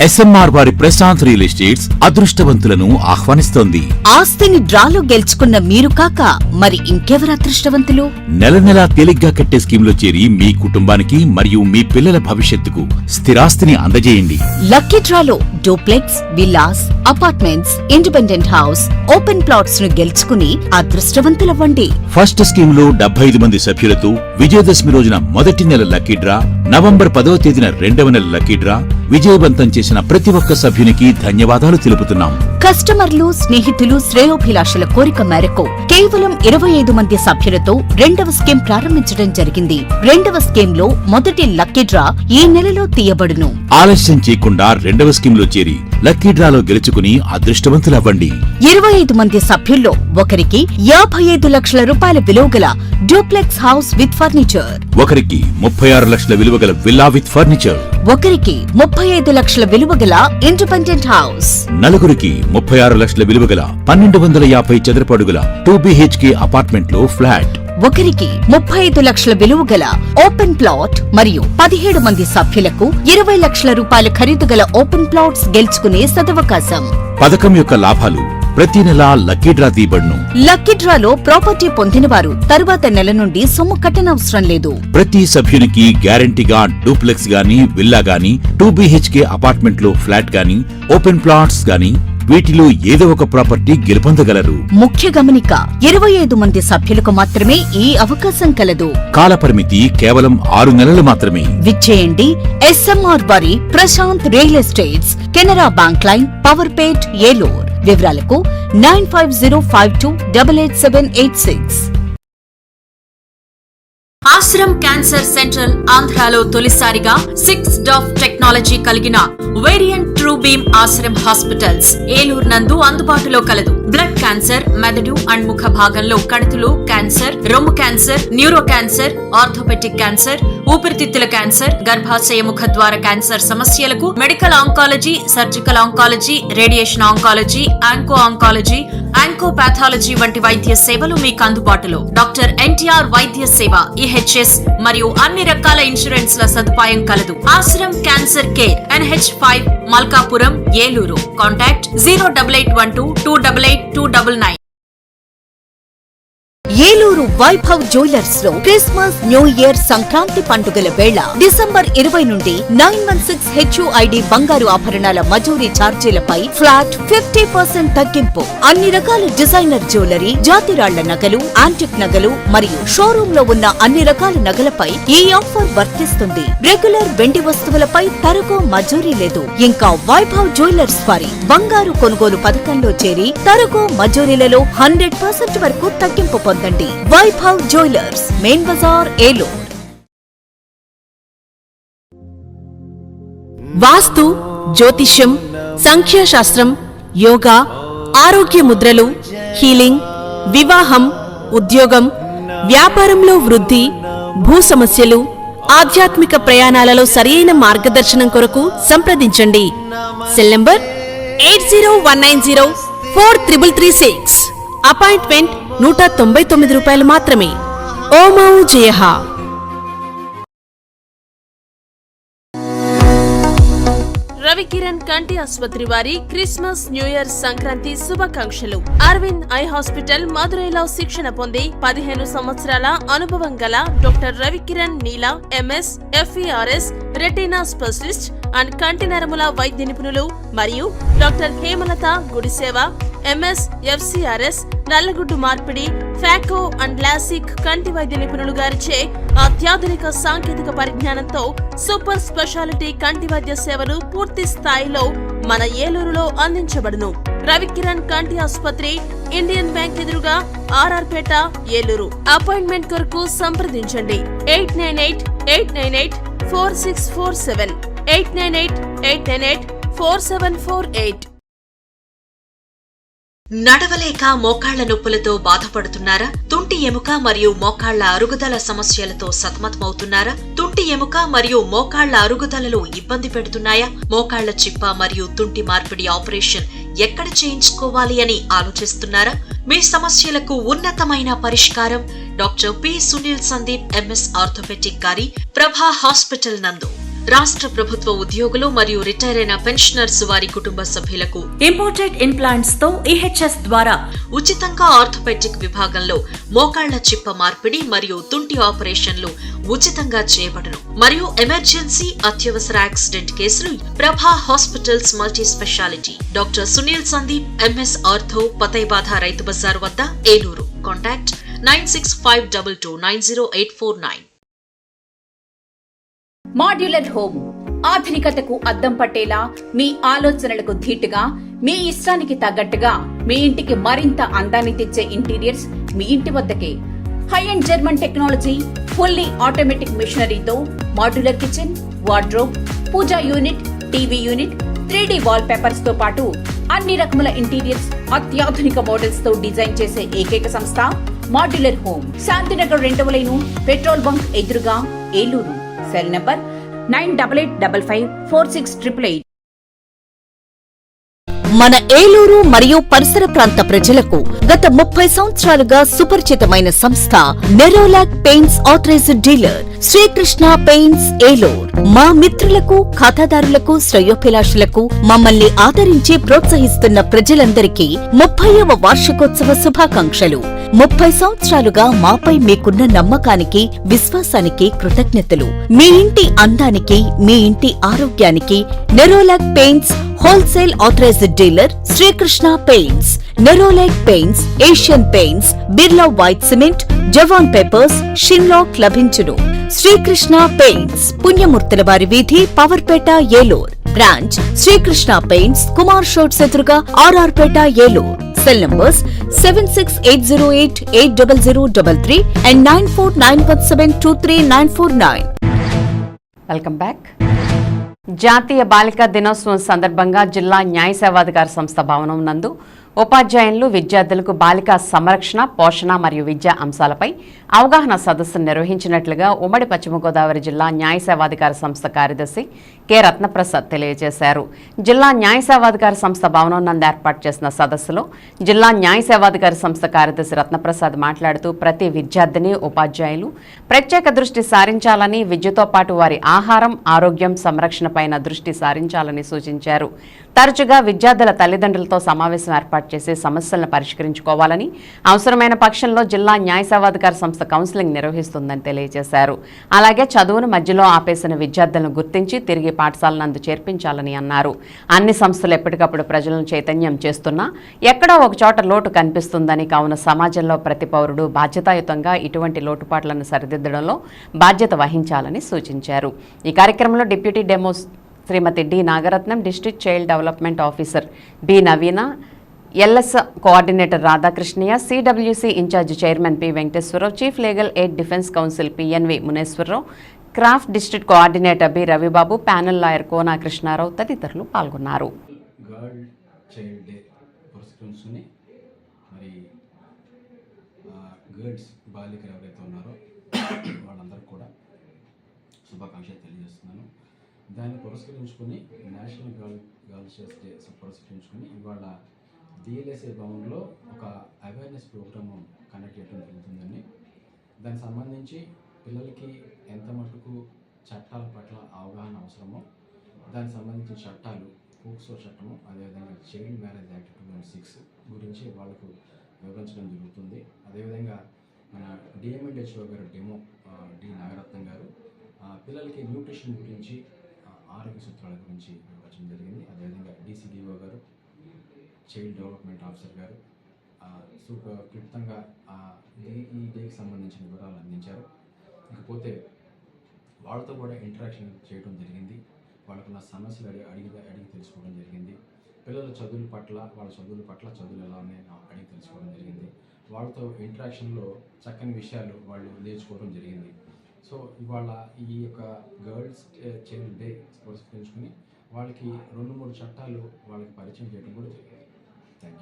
SMR వారి ప్రశాంత్ రియల్ ఎస్టేట్స్ అదృష్టవంతులను ఆహ్వానిస్తోంది. ఆస్తిని డ్రాలో గెలుచుకున్న మీరు కాక మరి ఇంకెవరు అదృష్టవంతులు? నెల నెలా తేలిగ్గా కట్టే స్కీమ్లో చేరి మీ కుటుంబానికి మరియు మీ పిల్లల భవిష్యత్తుకు స్థిరాస్తిని అందజేయండి. లక్కీ డ్రాలో duplex, villas, apartments, independent house, open plots ను గెలుచుకుని అదృష్టవంతులవ్వండి. ఫస్ట్ స్కీమ్ లో 75 మంది సభ్యులతో విజయదశమి రోజున మొదటి నెల లక్కీ డ్రా, నవంబర్ 10వ తేదీన రెండవ నెల లక్కీ డ్రా విజయవంతం చేసిన ప్రతి ఒక్క సభ్యునికి ధన్యవాదాలు తెలుపుతున్నాం. కస్టమర్లు, స్నేహితులు, శ్రేయోభిలాషుల కోరిక మేరకు కేవలం 25 మంది సభ్యులతో రెండవ స్కీమ్ ప్రారంభించడం జరిగింది. రెండవ స్కీమ్ లో మొదటి లక్కీ డ్రా ఈ నెలలో తీయబడును. ఆలస్యం చేయకుండా రెండవ స్కీమ్ లో చేరి లక్కీ డ్రాలో గెలుచుకుని అదృష్టవంతులవ్వండి. 25 మంది సభ్యుల్లో ఒకరికి 55 లక్షల రూపాయల విలువగల డూప్లెక్స్ హౌస్ విత్ ఫర్నిచర్, ఒకరికి 36 లక్షల విలువగల విల్లా విత్ ఫర్నిచర్, ఒకరికి 35 లక్షల విలువగల ఇండిపెండెంట్ హౌస్, నలుగురికి 36 లక్షల విలువగల 1250 చదరపు అడుగుల 2 BHK అపార్ట్మెంట్ లో ఫ్లాట్, ఒకరికి 35 లక్షల విలువగల ఓపెన్ ప్లాట్ మరియు 17 మంది సభ్యులకు 20 లక్షల రూపాయల ఖరీదుగల ఓపెన్ ప్లాట్స్ గెలుచుకునే సదవకాశం. పథకం యొక్క లాభాలు ప్రతి నెలా లక్కీ డ్రా తీయబడును. లక్కీ డ్రాలో ప్రాపర్టీ పొందినవారు తరువాత నెల నుండి సొమ్ము కట్టనవసరం లేదు. ప్రతి సభ్యునికి గ్యారంటీగా డూప్లెక్స్ గాని, విల్లా గాని, 2 BHK అపార్ట్మెంట్ లో ఫ్లాట్ గాని, ఓపెన్ ప్లాట్స్ గాని వీటిలో ఏదో ఒక ప్రాపర్టీ గెలుపొందగలరు. ముఖ్య గమనిక, 25 మంది సభ్యులకు మాత్రమే ఈ అవకాశం కలదు. కాలపరిమితి కేవలం 6 నెలలు మాత్రమే. విచ్చేయండి SMR వారి Prashant real estates, Canara bank line, Powerpet, Eluru. వివరాలకు 9505288786. ఆశ్రమ్ క్యాన్సర్ సెంట్రల్ ఆంధ్రాలో తొలిసారిగా 6 DOF టెక్నాలజీ కలిగిన variant true beam Ashram hospitals Eluru నందు అందుబాటులో కలదు. బ్లడ్ క్యాన్సర్, మెదడు అండ్ ముఖ భాగంలో కణితులు క్యాన్సర్, రొమ్ము cancer, neuro cancer, orthopaedic cancer, ఊపిరితిత్తుల క్యాన్సర్, గర్భాశయ ముఖ ద్వార క్యాన్సర్ సమస్యలకు medical oncology, surgical oncology, radiation oncology, onco oncology, oncopathology వంటి వైద్య సేవలు మీకు అందుబాటులో. డాక్టర్ NTR వైద్య సేవ, EHS మరియు అన్ని రకాల ఇన్సూరెన్స్ల సదుపాయం కలదు. Ashram cancer care, NH5, Malkapuram, Eluru. Contact 08812288299. Eluru Vaibhav jewellers లో క్రిస్మస్, న్యూ ఇయర్, సంక్రాంతి పండుగల వేళ డిసెంబర్ 20 నుండి 916 HUID బంగారు ఆభరణాల మజూరీ ఛార్జీలపై ఫ్లాట్ 50% తగ్గింపు. అన్ని రకాల డిజైనర్ జ్యువెలరీ, జాతిరాళ్ల నగలు, యాంటిక్ నగలు మరియు షోరూమ్ లో ఉన్న అన్ని రకాల నగలపై ఈ ఆఫర్ వర్తిస్తుంది. రెగ్యులర్ వెండి వస్తువులపై తరుగు మజూరీ లేదు. ఇంకా వైభవ్ జ్యువెలర్స్ వారి బంగారు కొనుగోలు పథకంలో చేరి తరుగు మజూరీలలో 100% వరకు తగ్గింపు పొందండి. Vaibhav jewellers, main Bazar, Eluru. వాస్తు, జ్యోతిష్యం, సంఖ్యాశాస్త్రం, యోగా, ఆరోగ్య ముద్రలు, హీలింగ్, వివాహం, ఉద్యోగం, వ్యాపారంలో వృద్ధి, భూ సమస్యలు, ఆధ్యాత్మిక ప్రయాణాలలో సరియైన మార్గదర్శనం కొరకు సంప్రదించండి. Cell number 8019043336. అపాయింట్మెంట్ 199 రూపాయలు మాత్రమే. ఓమౌ జయః. రవికిరణ్ కంటి ఆసుపత్రి వారి క్రిస్మస్, న్యూ ఇయర్, సంక్రాంతి శుభాకాంక్షలు. అరవింద్ ఐ హాస్పిటల్ మదురైలో శిక్షణ పొంది 15 సంవత్సరాల అనుభవం గల doctor Ravikiran Neela MS, FERS, retina specialist and కంటి నరముల వైద్య నిపుణులు మరియు doctor Hemalatha Gudiseva MS, FCRS, నల్లగుడ్డు మార్పిడి, ఫాకో అండ్ లాసిక్ కంటి వైద్య నిపుణులు గారిచే అత్యాధునిక సాంకేతిక పరిజ్ఞానంతో సూపర్ స్పెషాలిటీ కంటి వైద్య సేవలు పూర్తి స్థాయిలో మన ఏలూరులో అందించబడును. రవికిరణ్ కంటి ఆసుపత్రి, ఇండియన్ బ్యాంక్ ఎదురుగా, RR పేట, ఏలూరు. అపాయింట్మెంట్ కొరకు సంప్రదించండి 8988984647, 8988984748. నడవలేక మోకాళ్ల నొప్పులతో బాధపడుతున్నారా? తుంటి ఎముక మరియు మోకాళ్ల అరుగుదల సమస్యలతో సతమతమవుతున్నారా? తుంటి ఎముక మరియు మోకాళ్ల అరుగుదలలో ఇబ్బంది పెడుతున్నాయా? మోకాళ్ల చిప్ప మరియు తుంటి మార్పిడి ఆపరేషన్ ఎక్కడ చేయించుకోవాలి అని ఆలోచిస్తున్నారా? మీ సమస్యలకు ఉన్నతమైన పరిష్కారం doctor P. Sunil Sandeep MS orthopaedic గారి ప్రభా హాస్పిటల్ నందు. రాష్ట్ర ప్రభుత్వ ఉద్యోగులు మరియు రిటైర్ అయిన పెన్షనర్స్ వారి కుటుంబ సభ్యులకు ఇంపోర్టెడ్ ఇంప్లాంట్స్ తో EHS ద్వారా ఉచితంగా ఆర్థోపెడిక్ విభాగంలో మోకాళ్ల చిప్ప మార్పిడి మరియు తుంటి ఆపరేషన్లు ఉచితంగా చేయబడును మరియు ఎమర్జెన్సీ అత్యవసర యాక్సిడెంట్ కేసులు Prabha hospitals multi speciality doctor Sunil Sandeep MS ortho పతైబాధ రైతు బజార్ వద్ద ఏలూరు. కాంటాక్ట్ 9652290849. మాడ్యులర్ హోమ్ ఆధునికతకు అద్దం పట్టేలా మీ ఆలోచనలకు ధీటుగా మీ ఇష్టానికి తగ్గట్టుగా మీ ఇంటికి మరింత అందాన్ని తెచ్చే ఇంటీరియర్స్ మీ ఇంటి వద్దకే. High and German technology, fully automatic మిషనరీతో modular kitchen, wardrobe, puja unit, TV unit, 3D wallpapers తో పాటు అన్ని రకముల ఇంటీరియర్స్ అత్యాధునిక మోడల్స్ తో డిజైన్ చేసే ఏకైక సంస్థ మాడ్యులర్ హోమ్. శాంతినగర్ 2వ లైను, పెట్రోల్ బంక్ ఎదురుగా, ఏలూరు. Cell number 9855546888. మన ఏలూరు మరియు పరిసర ప్రాంత ప్రజలకు గత 30 సంవత్సరాలుగా సుపరిచితమైన సంస్థ Nerolac paints authorised dealer Srikrishna paints Eluru. మా మిత్రులకు, ఖాతాదారులకు, శ్రేయోభిలాషులకు మమ్మల్ని ఆదరించి ప్రోత్సహిస్తున్న ప్రజలందరికీ 30వ వార్షికోత్సవ శుభాకాంక్షలు. 30 సంవత్సరాలుగా మాపై మీకున్న నమ్మకానికి, విశ్వాసానికి కృతజ్ఞతలు. మీ ఇంటి అందానికి, మీ ఇంటి ఆరోగ్యానికి Nerolac paints wholesale authorised dealer Srikrishna paints. Nerolac paints, Asian paints, Birla white cement, జవాన్ పేపర్స్, షిన్లాక్ లభించును. శ్రీకృష్ణ పెయింట్స్, పుణ్యమూర్తుల వారి వీధి, పవర్పేట, ఏలూరు. బ్రాంచ్ శ్రీకృష్ణ పెయింట్స్, కుమార్ షోట్స్ ఎదురుగా, RR Peta, Eluru. Cell numbers 7680880033 and 9491723949. Welcome back. జాతీయ బాలికా దినోత్సవం సందర్భంగా జిల్లా న్యాయ సేవాధికార సంస్థ భవనం నందు ఉపాధ్యాయులు, విద్యార్థులకు బాలికా సంరక్షణ, పోషణ మరియు విద్యా అంశాలపై అవగాహన సదస్సును నిర్వహించినట్లుగా ఉమ్మడి పశ్చిమ గోదావరి జిల్లా న్యాయ సేవాధికార సంస్థ కార్యదర్శి కె రత్నప్రసాద్ తెలియజేశారు. జిల్లా న్యాయ సేవాధికార సంస్థ భవనం నందు ఏర్పాటు చేసిన సదస్సులో జిల్లా న్యాయ సేవాధికార సంస్థ కార్యదర్శి రత్నప్రసాద్ మాట్లాడుతూ ప్రతి విద్యార్థిని, ఉపాధ్యాయులు ప్రత్యేక దృష్టి సారించాలని, విద్యతో పాటు వారి ఆహారం, ఆరోగ్యం, సంరక్షణపైన దృష్టి సారించాలని సూచించారు. తరచుగా విద్యార్థుల తల్లిదండ్రులతో సమావేశం ఏర్పాటు చేసి సమస్యలను పరిష్కరించుకోవాలని, అవసరమైన పక్షంలో జిల్లా న్యాయ సేవాధికార సంస్థ కౌన్సిలింగ్ నిర్వహిస్తుందని తెలియజేశారు. అలాగే చదువును మధ్యలో ఆపేసిన విద్యార్థులను గుర్తించి తిరిగి పాఠశాల నందు చేర్పించాలని అన్నారు. అన్ని సంస్థలు ఎప్పటికప్పుడు ప్రజలను చైతన్యం చేస్తున్నా ఎక్కడో ఒక చోట లోటు కనిపిస్తుందని, కావున సమాజంలో ప్రతి పౌరుడు బాధ్యతాయుతంగా ఇటువంటి లోటుపాట్లను సరిదిద్దడంలో బాధ్యత వహించాలని సూచించారు. ఈ కార్యక్రమంలో deputy DEMO Srimati D Nagaratnam, district child development officer B Naveena, LS coordinator Radhakrishnaiah, CWC incharge chairman P Venkateswararao, chief legal aid defence counsel PNV Muneswararao, craft district coordinator B Ravibabu, panel lawyer Kona Krishnarao తదితరులు పాల్గొన్నారు. దాన్ని పురస్కరించుకొని నేషనల్ గర్ల్స్ డే పురస్కరించుకొని ఇవాళ డిఎల్ఎస్ఏ భవన్లో ఒక అవేర్నెస్ ప్రోగ్రామ్ కండక్ట్ చేయడం జరుగుతుందండి. దానికి సంబంధించి పిల్లలకి ఎంత మటుకు చట్టాల పట్ల అవగాహన అవసరమో దానికి సంబంధించిన చట్టాలు, పోక్సో చట్టము, అదేవిధంగా చైల్డ్ మ్యారేజ్ యాక్ట్ 2006 గురించి వాళ్ళకు వివరించడం జరుగుతుంది. అదేవిధంగా మన డిఎంఎండ్హెచ్ఓ గారు డెమో డి నాగరత్నం గారు పిల్లలకి న్యూట్రిషన్ గురించి, ఆరోగ్య సూత్రాల గురించి వివరించడం జరిగింది. అదేవిధంగా డిసిడిఓ గారు, చైల్డ్ డెవలప్మెంట్ ఆఫీసర్ గారు క్లుప్తంగా ఈ డేకి సంబంధించిన వివరాలు అందించారు. ఇకపోతే వాళ్ళతో కూడా ఇంటరాక్షన్ చేయడం జరిగింది. వాళ్ళకున్న సమస్యలు అడిగి తెలుసుకోవడం జరిగింది. పిల్లల చదువుల పట్ల, వాళ్ళ చదువుల పట్ల చదువులు ఎలా ఉన్నాయో అడిగి తెలుసుకోవడం జరిగింది. వాళ్ళతో ఇంటరాక్షన్లో చక్కని విషయాలు వాళ్ళు నేర్చుకోవడం జరిగింది. సో ఇవాళ ఈ యొక్క గర్ల్స్ చైల్డ్ డే పురస్కరించుకొని వాళ్ళకి 2-3 చట్టాలు వాళ్ళకి పరిచయం చేయడం కూడా జరిగింది. Thank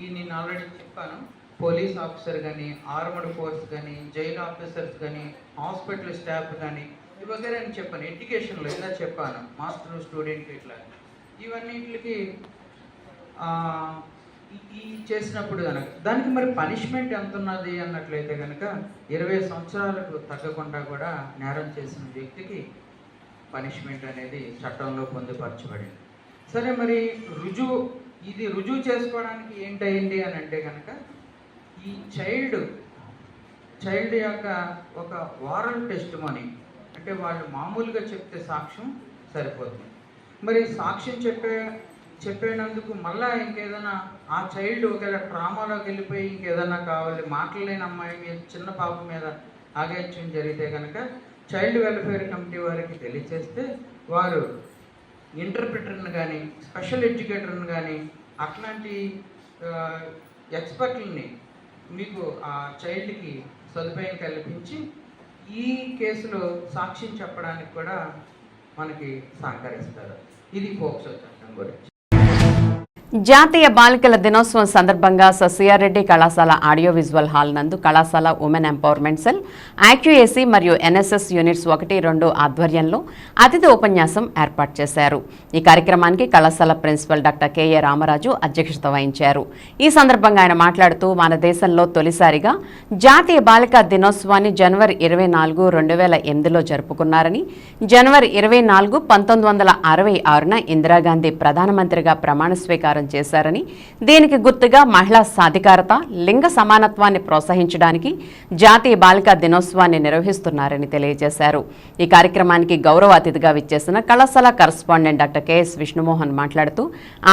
you. నేను ఆల్రెడీ చెప్పాను, పోలీస్ ఆఫీసర్ కానీ, ఆర్మడ్ ఫోర్స్ కానీ, జైల్ ఆఫీసర్స్ కానీ, హాస్పిటల్ స్టాఫ్ కానీ వగేరా అని చెప్పాను. ఎడ్యుకేషన్లో ఇలా చెప్పాను, మాస్టర్ స్టూడెంట్ ఇట్లా ఇవన్నిటికి ఈ చేసినప్పుడు కనుక దానికి మరి పనిష్మెంట్ ఎంత ఉన్నది అన్నట్లయితే కనుక 20 సంవత్సరాలకు తగ్గకుండా కూడా నేరం చేసిన వ్యక్తికి పనిష్మెంట్ అనేది చట్టంలో పొందుపరచబడింది. సరే, మరి రుజువు చేసుకోవడానికి ఏంటయింది అని అంటే కనుక ఈ చైల్డ్ యొక్క ఒక వారల్ టెస్టిమనీ, అంటే వాళ్ళు మామూలుగా చెప్తే సాక్ష్యం సరిపోతుంది. మరి సాక్ష్యం చెప్పేనందుకు మళ్ళీ ఇంకేదైనా ఆ చైల్డ్ ఒకవేళ ట్రామాలోకి వెళ్ళిపోయి ఇంకేదైనా కావాలి, మాట్లాడలేని అమ్మాయి మీద, చిన్న పాప మీద ఆగాత్యం జరిగితే కనుక చైల్డ్ వెల్ఫేర్ కమిటీ వారికి తెలియచేస్తే వారు ఇంటర్ప్రిటర్ని కానీ స్పెషల్ ఎడ్యుకేటర్ని కానీ అట్లాంటి ఎక్స్పర్ట్లని మీకు ఆ చైల్డ్కి సదుపాయం కల్పించి ఈ కేసులో సాక్ష్యం చెప్పడానికి కూడా మనకి సహకరిస్తారు. ఇది పోక్సో చట్టం గురించి. జాతీయ బాలికల దినోత్సవం సందర్భంగా ససియారెడ్డి కళాశాల ఆడియో విజువల్ హాల్ నందు కళాశాల ఉమెన్ ఎంపవర్మెంట్ సెల్, ఐక్యూఏసీ మరియు ఎన్ఎస్ఎస్ యూనిట్స్ 1-2 ఆధ్వర్యంలో అతిథి ఉపన్యాసం ఏర్పాటు చేశారు. ఈ కార్యక్రమానికి కళాశాల ప్రిన్సిపల్ డాక్టర్ కెఏ రామరాజు అధ్యక్షత వహించారు. ఈ సందర్భంగా ఆయన మాట్లాడుతూ మన దేశంలో తొలిసారిగా జాతీయ బాలికా దినోత్సవాన్ని జనవరి 24, 2008లో జరుపుకున్నారని, జనవరి 24, 1966న ఇందిరాగాంధీ ప్రధానమంత్రిగా ప్రమాణ స్వీకారం చేశారని, దీనికి గుర్తుగా మహిళా సాధికారత, లింగ సమానత్వాన్ని ప్రోత్సహించడానికి జాతీయ బాలికా దినోత్సవాన్ని నిర్వహిస్తున్నారని తెలియజేశారు. ఈ కార్యక్రమానికి గౌరవ అతిథిగా విచ్చేసిన కళాశాల కరస్పాండెంట్ డాక్టర్ కెఎస్ విష్ణుమోహన్ మాట్లాడుతూ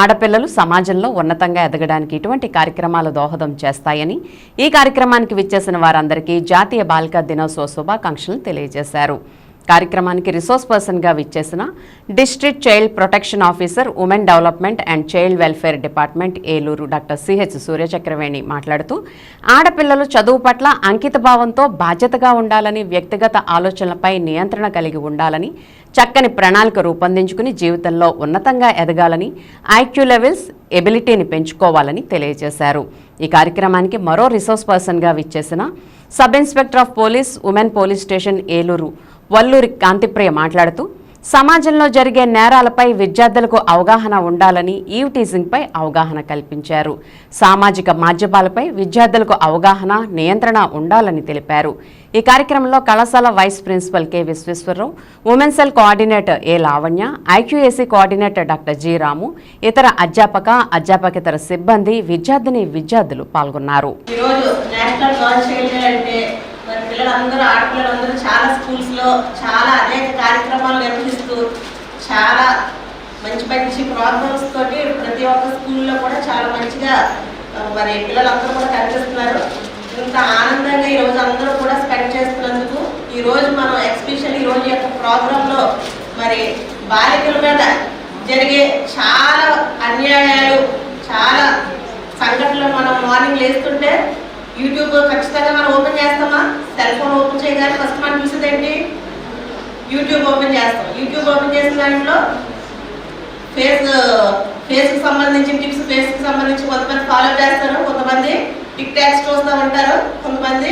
ఆడపిల్లలు సమాజంలో ఉన్నతంగా ఎదగడానికి ఇటువంటి కార్యక్రమాలు దోహదం చేస్తాయని, ఈ కార్యక్రమానికి విచ్చేసిన వారందరికీ జాతీయ బాలికా దినోత్సవ శుభాకాంక్షలు తెలియజేశారు. కార్యక్రమానికి రిసోర్స్ పర్సన్గా విచ్చేసిన district child protection officer, women development and child welfare department Eluru doctor CH Suryachakraveni మాట్లాడుతూ ఆడపిల్లలు చదువు పట్ల అంకితభావంతో బాధ్యతగా ఉండాలని, వ్యక్తిగత ఆలోచనలపై నియంత్రణ కలిగి ఉండాలని, చక్కని ప్రణాళిక రూపొందించుకుని జీవితంలో ఉన్నతంగా ఎదగాలని, ఐక్యూ లెవెల్స్, ఎబిలిటీని పెంచుకోవాలని తెలియజేశారు. ఈ కార్యక్రమానికి మరో రిసోర్స్ పర్సన్గా విచ్చేసిన sub inspector of police, women police station Eluru Valluri Kantipriya మాట్లాడుతూ సమాజంలో జరిగే నేరాలపై విద్యార్థులకు అవగాహన ఉండాలని, ఈవ్ టీజింగ్పై అవగాహన కల్పించారు. సామాజిక మాధ్యమాలపై విద్యార్థులకు అవగాహన, నియంత్రణ ఉండాలని తెలిపారు. ఈ కార్యక్రమంలో కళాశాల vice principal K Visweswararao, women cell coordinator A Lavanya, IQAC coordinator doctor G Ramu, ఇతర అధ్యాపకేతర సిబ్బంది, విద్యార్థులు పాల్గొన్నారు. మరి ఆడపిల్లలందరూ చాలా స్కూల్స్లో చాలా అనేక కార్యక్రమాలు నిర్వహిస్తూ చాలా మంచి ప్రోగ్రామ్స్ తోటి ప్రతి ఒక్క స్కూల్లో కూడా చాలా మంచిగా మరి పిల్లలందరూ కూడా కనిపిస్తున్నారు. ఇంత ఆనందంగా ఈరోజు అందరూ కూడా స్పెండ్ చేస్తున్నందుకు ఈరోజు మనం ఎస్పెషల్లీ ఈరోజు యొక్క ప్రోగ్రాంలో మరి బాలికల మీద జరిగే చాలా అన్యాయాలు, చాలా సంఘటనలు మనం మార్నింగ్ లేస్తుంటే యూట్యూబ్ ఖచ్చితంగా మనం ఓపెన్ చేస్తామా? సెల్ ఫోన్ ఓపెన్ చేయగానే ఫస్ట్ మనం చూసేది ఏంటి? యూట్యూబ్ ఓపెన్ చేస్తాం. యూట్యూబ్ ఓపెన్ చేసిన దాంట్లో ఫేస్కి సంబంధించిన టిప్స్, ఫేస్కి సంబంధించి కొంతమంది ఫాలో చేస్తారు, కొంతమంది టిక్ టాక్స్ చూస్తూ ఉంటారు, కొంతమంది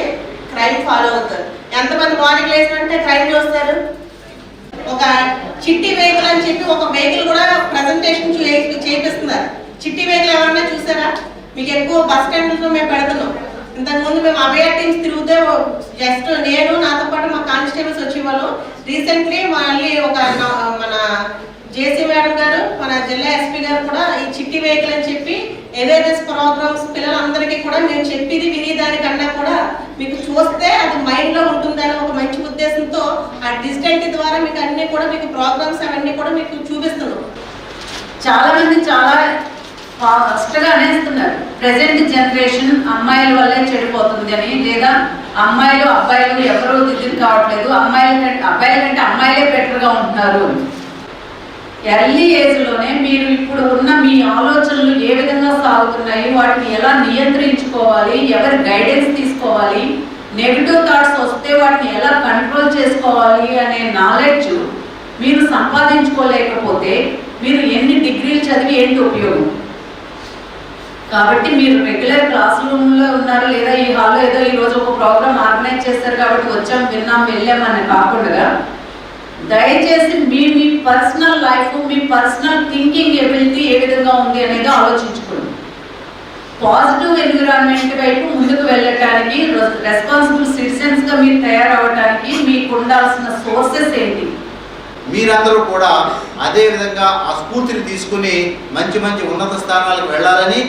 క్రైమ్ ఫాలో అవుతారు. ఎంతమంది మార్నింగ్ లేచినంటే క్రైమ్ చూస్తారు? ఒక చిట్టి వెహికల్ అని చెప్పి ఒక వెహికల్ కూడా ప్రజెంటేషన్ చేపిస్తున్నారు. చిట్టి వెహికల్ ఎవరన్నా చూసారా? మీకు ఎక్కువ బస్ స్టాండ్లో మేము పెడుతున్నాం. ఇంతకుముందు మేము అభయ టీమ్స్ తిరిగితే జస్ట్ నేను, నాతో పాటు మా కానిస్టేబుల్స్ వచ్చేవాళ్ళు. రీసెంట్లీ మళ్ళీ మన జేసీ మేడం గారు, మన జిల్లా ఎస్పీ గారు కూడా ఈ చిట్టి వెహికల్ అని చెప్పి అవేర్నెస్ ప్రోగ్రామ్స్ పిల్లలందరికీ కూడా మేము చెప్పేది వినేదానికన్నా కూడా మీకు చూస్తే అది మైండ్లో ఉంటుందని ఒక మంచి ఉద్దేశంతో ఆ డిజిటల్ ద్వారా మీకు అన్ని కూడా మీకు ప్రోగ్రామ్స్ అవన్నీ కూడా మీకు చూపిస్తున్నాం. చాలా మంది చాలా ఫస్ట్గా అనేస్తున్నారు, ప్రెసెంట్ జనరేషన్ అమ్మాయిల వల్లే చెడిపోతుంది అని, లేదా అమ్మాయిలు అబ్బాయిలు ఎవరూ దిద్దుకు కావట్లేదు, అబ్బాయిల కంటే అమ్మాయిలే బెటర్గా ఉంటున్నారు. ఎర్లీ ఏజ్లోనే మీరు ఇప్పుడు ఉన్న మీ ఆలోచనలు ఏ విధంగా సాగుతున్నాయి, వాటిని ఎలా నియంత్రించుకోవాలి, ఎవరి గైడెన్స్ తీసుకోవాలి, నెగిటివ్ థాట్స్ వస్తే వాటిని ఎలా కంట్రోల్ చేసుకోవాలి అనే నాలెడ్జ్ మీరు సంపాదించుకోలేకపోతే మీరు ఎన్ని డిగ్రీలు చదివి ఏంటి ఉపయోగం? కాబట్టి మీరు రెగ్యులర్ క్లాస్ రూమ్లో ఉన్నారు, లేదా ఈ హాల్లో ఏదో ఈరోజు ఒక ప్రోగ్రామ్ ఆర్గనైజ్ చేస్తారు కాబట్టి వచ్చాం, విన్నాం, వెళ్ళామని కాకుండా దయచేసి మీ పర్సనల్ లైఫ్, మీ పర్సనల్ థింకింగ్ ఎబిలిటీ ఏ విధంగా ఉంది అనేది ఆలోచించుకోండి. పాజిటివ్ ఎన్విరాన్మెంట్ వైపు ముందుకు వెళ్ళటానికి, రెస్పాన్సిబుల్ సిటిజన్స్గా మీరు తయారవడానికి మీకు ఉండాల్సిన సోర్సెస్ ఏంటి? మీరందరూ కూడా అదేవిధంగా ఆ స్ఫూర్తిని తీసుకుని మంచి మంచి ఉన్నత స్థానాలకు వెళ్ళాలని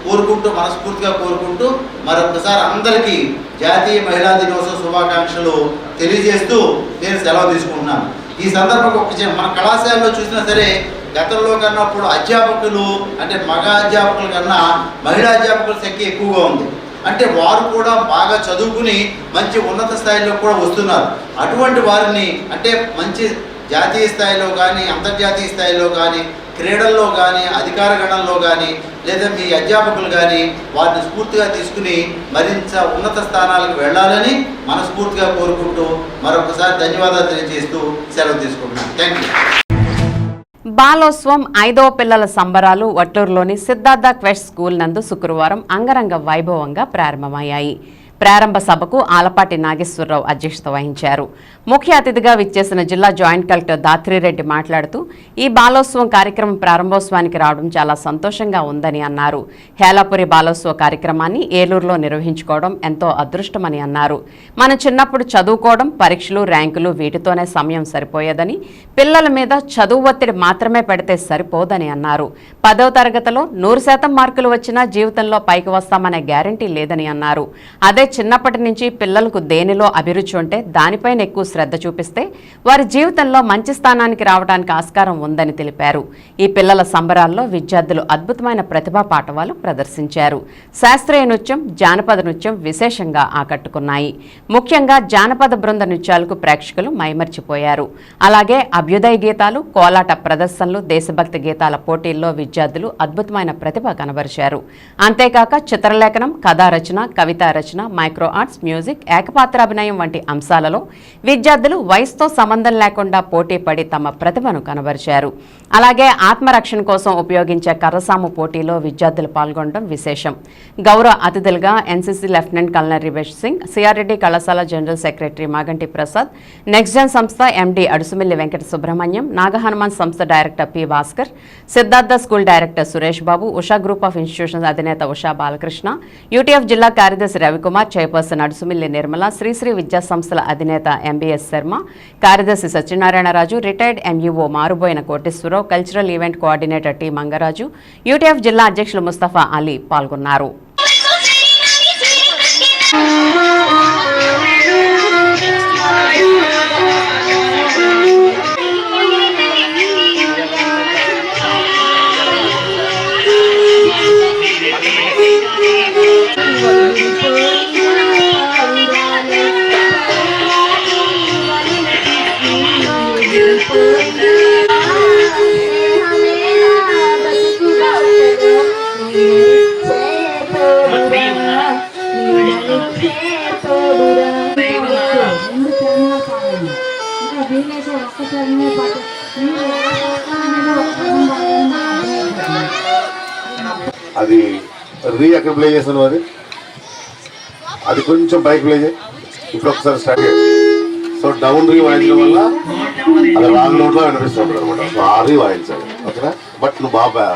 కోరుకుంటూ, మనస్ఫూర్తిగా కోరుకుంటూ మరొకసారి అందరికీ జాతీయ మహిళా దినోత్సవ శుభాకాంక్షలు తెలియజేస్తూ నేను సెలవు తీసుకుంటున్నాను. ఈ సందర్భంగా మన కళాశాలలో చూసినా సరే గతంలో కన్నా ఇప్పుడు అధ్యాపకులు అంటే మగ అధ్యాపకుల కన్నా మహిళా అధ్యాపకుల సంఖ్య ఎక్కువగా ఉంది. అంటే వారు కూడా బాగా చదువుకుని మంచి ఉన్నత స్థాయిలో కూడా వస్తున్నారు. అటువంటి వారిని అంటే మంచి జాతీయ స్థాయిలో కానీ అంతర్జాతీయ స్థాయిలో కానీ క్రీడల్లో కానీ అధికార గణంలో కానీ లేదా మీ అధ్యాపకులు కానీ వారిని స్ఫూర్తిగా తీసుకుని మరింత ఉన్నత స్థానాలకు వెళ్ళాలని మనస్ఫూర్తిగా కోరుకుంటూ మరొకసారి ధన్యవాదాలు తెలియజేస్తూ సెలవు తీసుకుంటున్నాను. Thank you. బాలోత్సవం 5వ పిల్లల సంబరాలు వట్లూరులోని సిద్ధార్థ క్వెస్ట్ స్కూల్ నందు శుక్రవారం అంగరంగ వైభవంగా ప్రారంభమయ్యాయి. ప్రారంభ సభకు ఆలపాటి నాగేశ్వరరావు అధ్యక్షత వహించారు. ముఖ్య అతిథిగా విచ్చేసిన జిల్లా జాయింట్ కలెక్టర్ దాత్రిరెడ్డి మాట్లాడుతూ ఈ బాలోత్సవం కార్యక్రమం ప్రారంభోత్సవానికి రావడం చాలా సంతోషంగా ఉందని అన్నారు. హేలాపురి బాలోత్సవ కార్యక్రమాన్ని ఏలూరులో నిర్వహించుకోవడం ఎంతో అదృష్టమని అన్నారు. మనం చిన్నప్పుడు చదువుకోవడం, పరీక్షలు, ర్యాంకులు వీటితోనే సమయం సరిపోయేదని, పిల్లల మీద చదువు ఒత్తిడి మాత్రమే పెడితే సరిపోదని అన్నారు. 10వ తరగతిలో 100% మార్కులు వచ్చినా జీవితంలో పైకి వస్తామనే గ్యారంటీ లేదని అన్నారు. అదే చిన్నప్పటి నుంచి పిల్లలకు దేనిలో అభిరుచి ఉంటే దానిపైన ఎక్కువ శ్రద్ధ చూపిస్తే వారి జీవితంలో మంచి స్థానానికి రావడానికి ఆస్కారం ఉందని తెలిపారు. ఈ పిల్లల సంబరాల్లో విద్యార్థులు అద్భుతమైన ప్రతిభా పాఠవాలు ప్రదర్శించారు. శాస్త్రీయ నృత్యం, జానపద నృత్యం విశేషంగా ఆకట్టుకున్నాయి. ముఖ్యంగా జానపద బృంద నృత్యాలకు ప్రేక్షకులు మైమర్చిపోయారు. అలాగే అభ్యుదయ గీతాలు, కోలాట ప్రదర్శనలు, దేశభక్తి గీతాల పోటీల్లో విద్యార్థులు అద్భుతమైన ప్రతిభ కనబరిచారు. అంతేకాక చిత్రలేఖనం, కథా రచన, కవితా రచన, మైక్రో ఆర్ట్స్, మ్యూజిక్, ఏకపాత్రాభినయం వంటి అంశాలలో విద్యార్థులు వయసుతో సంబంధం లేకుండా పోటీ పడి తమ ప్రతిభను కనబరిచారు. అలాగే ఆత్మరక్షణ కోసం ఉపయోగించే కర్రసాము పోటీలో విద్యార్థులు పాల్గొనడం విశేషం. గౌరవ అతిథులుగా NCC lieutenant colonel రివేష్ Singh, CR Reddy కళాశాల జనరల్ సెక్రటరీ మాగంటి ప్రసాద్, నెక్స్ట్జెన్ సంస్థ ఎండీ అడుసుమిల్లి వెంకట సుబ్రహ్మణ్యం, నాగహనుమాన్ సంస్థ director P Bhaskar, Siddhartha school director Suresh Babu, Usha group of institutions అధినేత ఉషా బాలకృష్ణ, యూటీఎఫ్ జిల్లా కార్యదర్శి రవికుమార్, చైర్పర్సన్ అడుసుమిల్లి నిర్మల, శ్రీశ్రీ విద్యా సంస్థల అధినేత ఎంబీఎస్ శర్మ, కార్యదర్శి Satyanarayanaraju, retired MEO Maruboina Koteswararao, cultural event coordinator T Mangaraju, UTF జిల్లా అధ్యక్షులు ముస్తఫా అలీ పాల్గొన్నారు. అది ఎక్కడ ప్లే చేస్తాను, అది కొంచెం పైకి ప్లే చేయి. ఇప్పుడు ఒకసారి స్టార్ట్ చేయండి. సో డౌన్ రీ వాయించడం వల్ల అది రాంగ్ నోట్ లో వినిపిస్తుంది అనమాట. సో ఆ రీ వాయించాలి, ఓకేనా? బట్ నువ్వు బాగా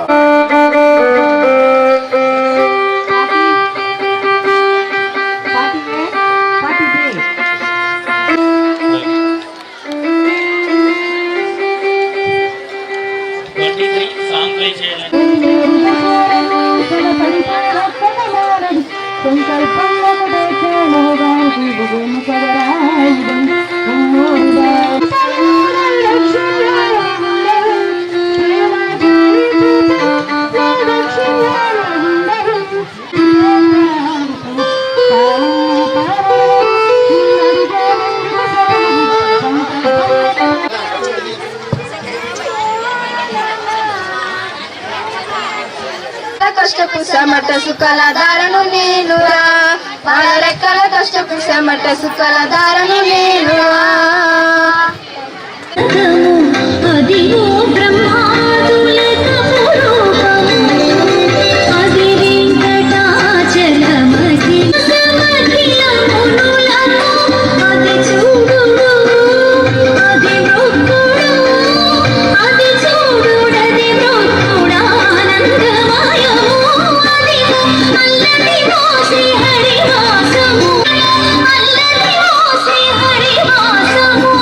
కష్టపు సమట సుఖల దారను నేనురా, వాళ్ళ రెక్కల కష్టపు సమట సుఖల దారను నేనురా. హరివాసము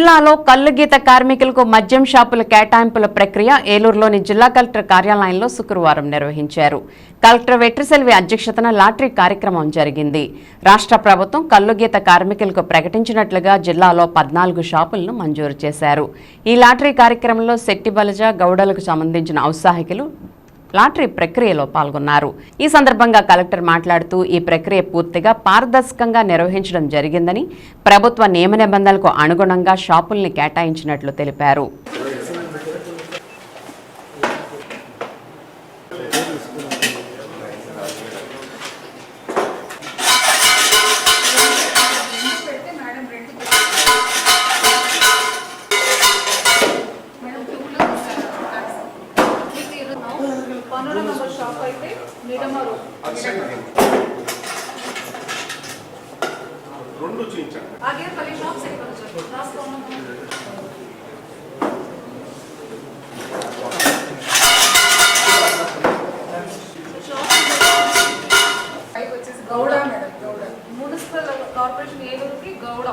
జిల్లాలో కల్లుగీత కార్మికులకు మద్యం షాపుల కేటాయింపుల ప్రక్రియ ఏలూరులోని జిల్లా కలెక్టర్ కార్యాలయంలో శుక్రవారం నిర్వహించారు. కలెక్టర్ వెట్రిసెల్వి అధ్యక్షతన లాటరీ కార్యక్రమం జరిగింది. రాష్ట్ర ప్రభుత్వం కల్లుగీత కార్మికులకు ప్రకటించినట్లుగా జిల్లాలో 14 షాపులను మంజూరు చేశారు. ఈ లాటరీ కార్యక్రమంలో శెట్టి బలజ గౌడలకు సంబంధించిన ఔత్సాహికులు లాటరీ ప్రక్రియలో పాల్గొన్నారు. ఈ సందర్భంగా కలెక్టర్ మాట్లాడుతూ ఈ ప్రక్రియ పూర్తిగా పారదర్శకంగా నిర్వహించడం జరిగిందని, ప్రభుత్వ నియమ నిబంధనలకు అనుగుణంగా షాపుల్ని కేటాయించినట్లు తెలిపారు. Gowda madam, Gowda municipal corporation ఏలూరుకి గౌడ.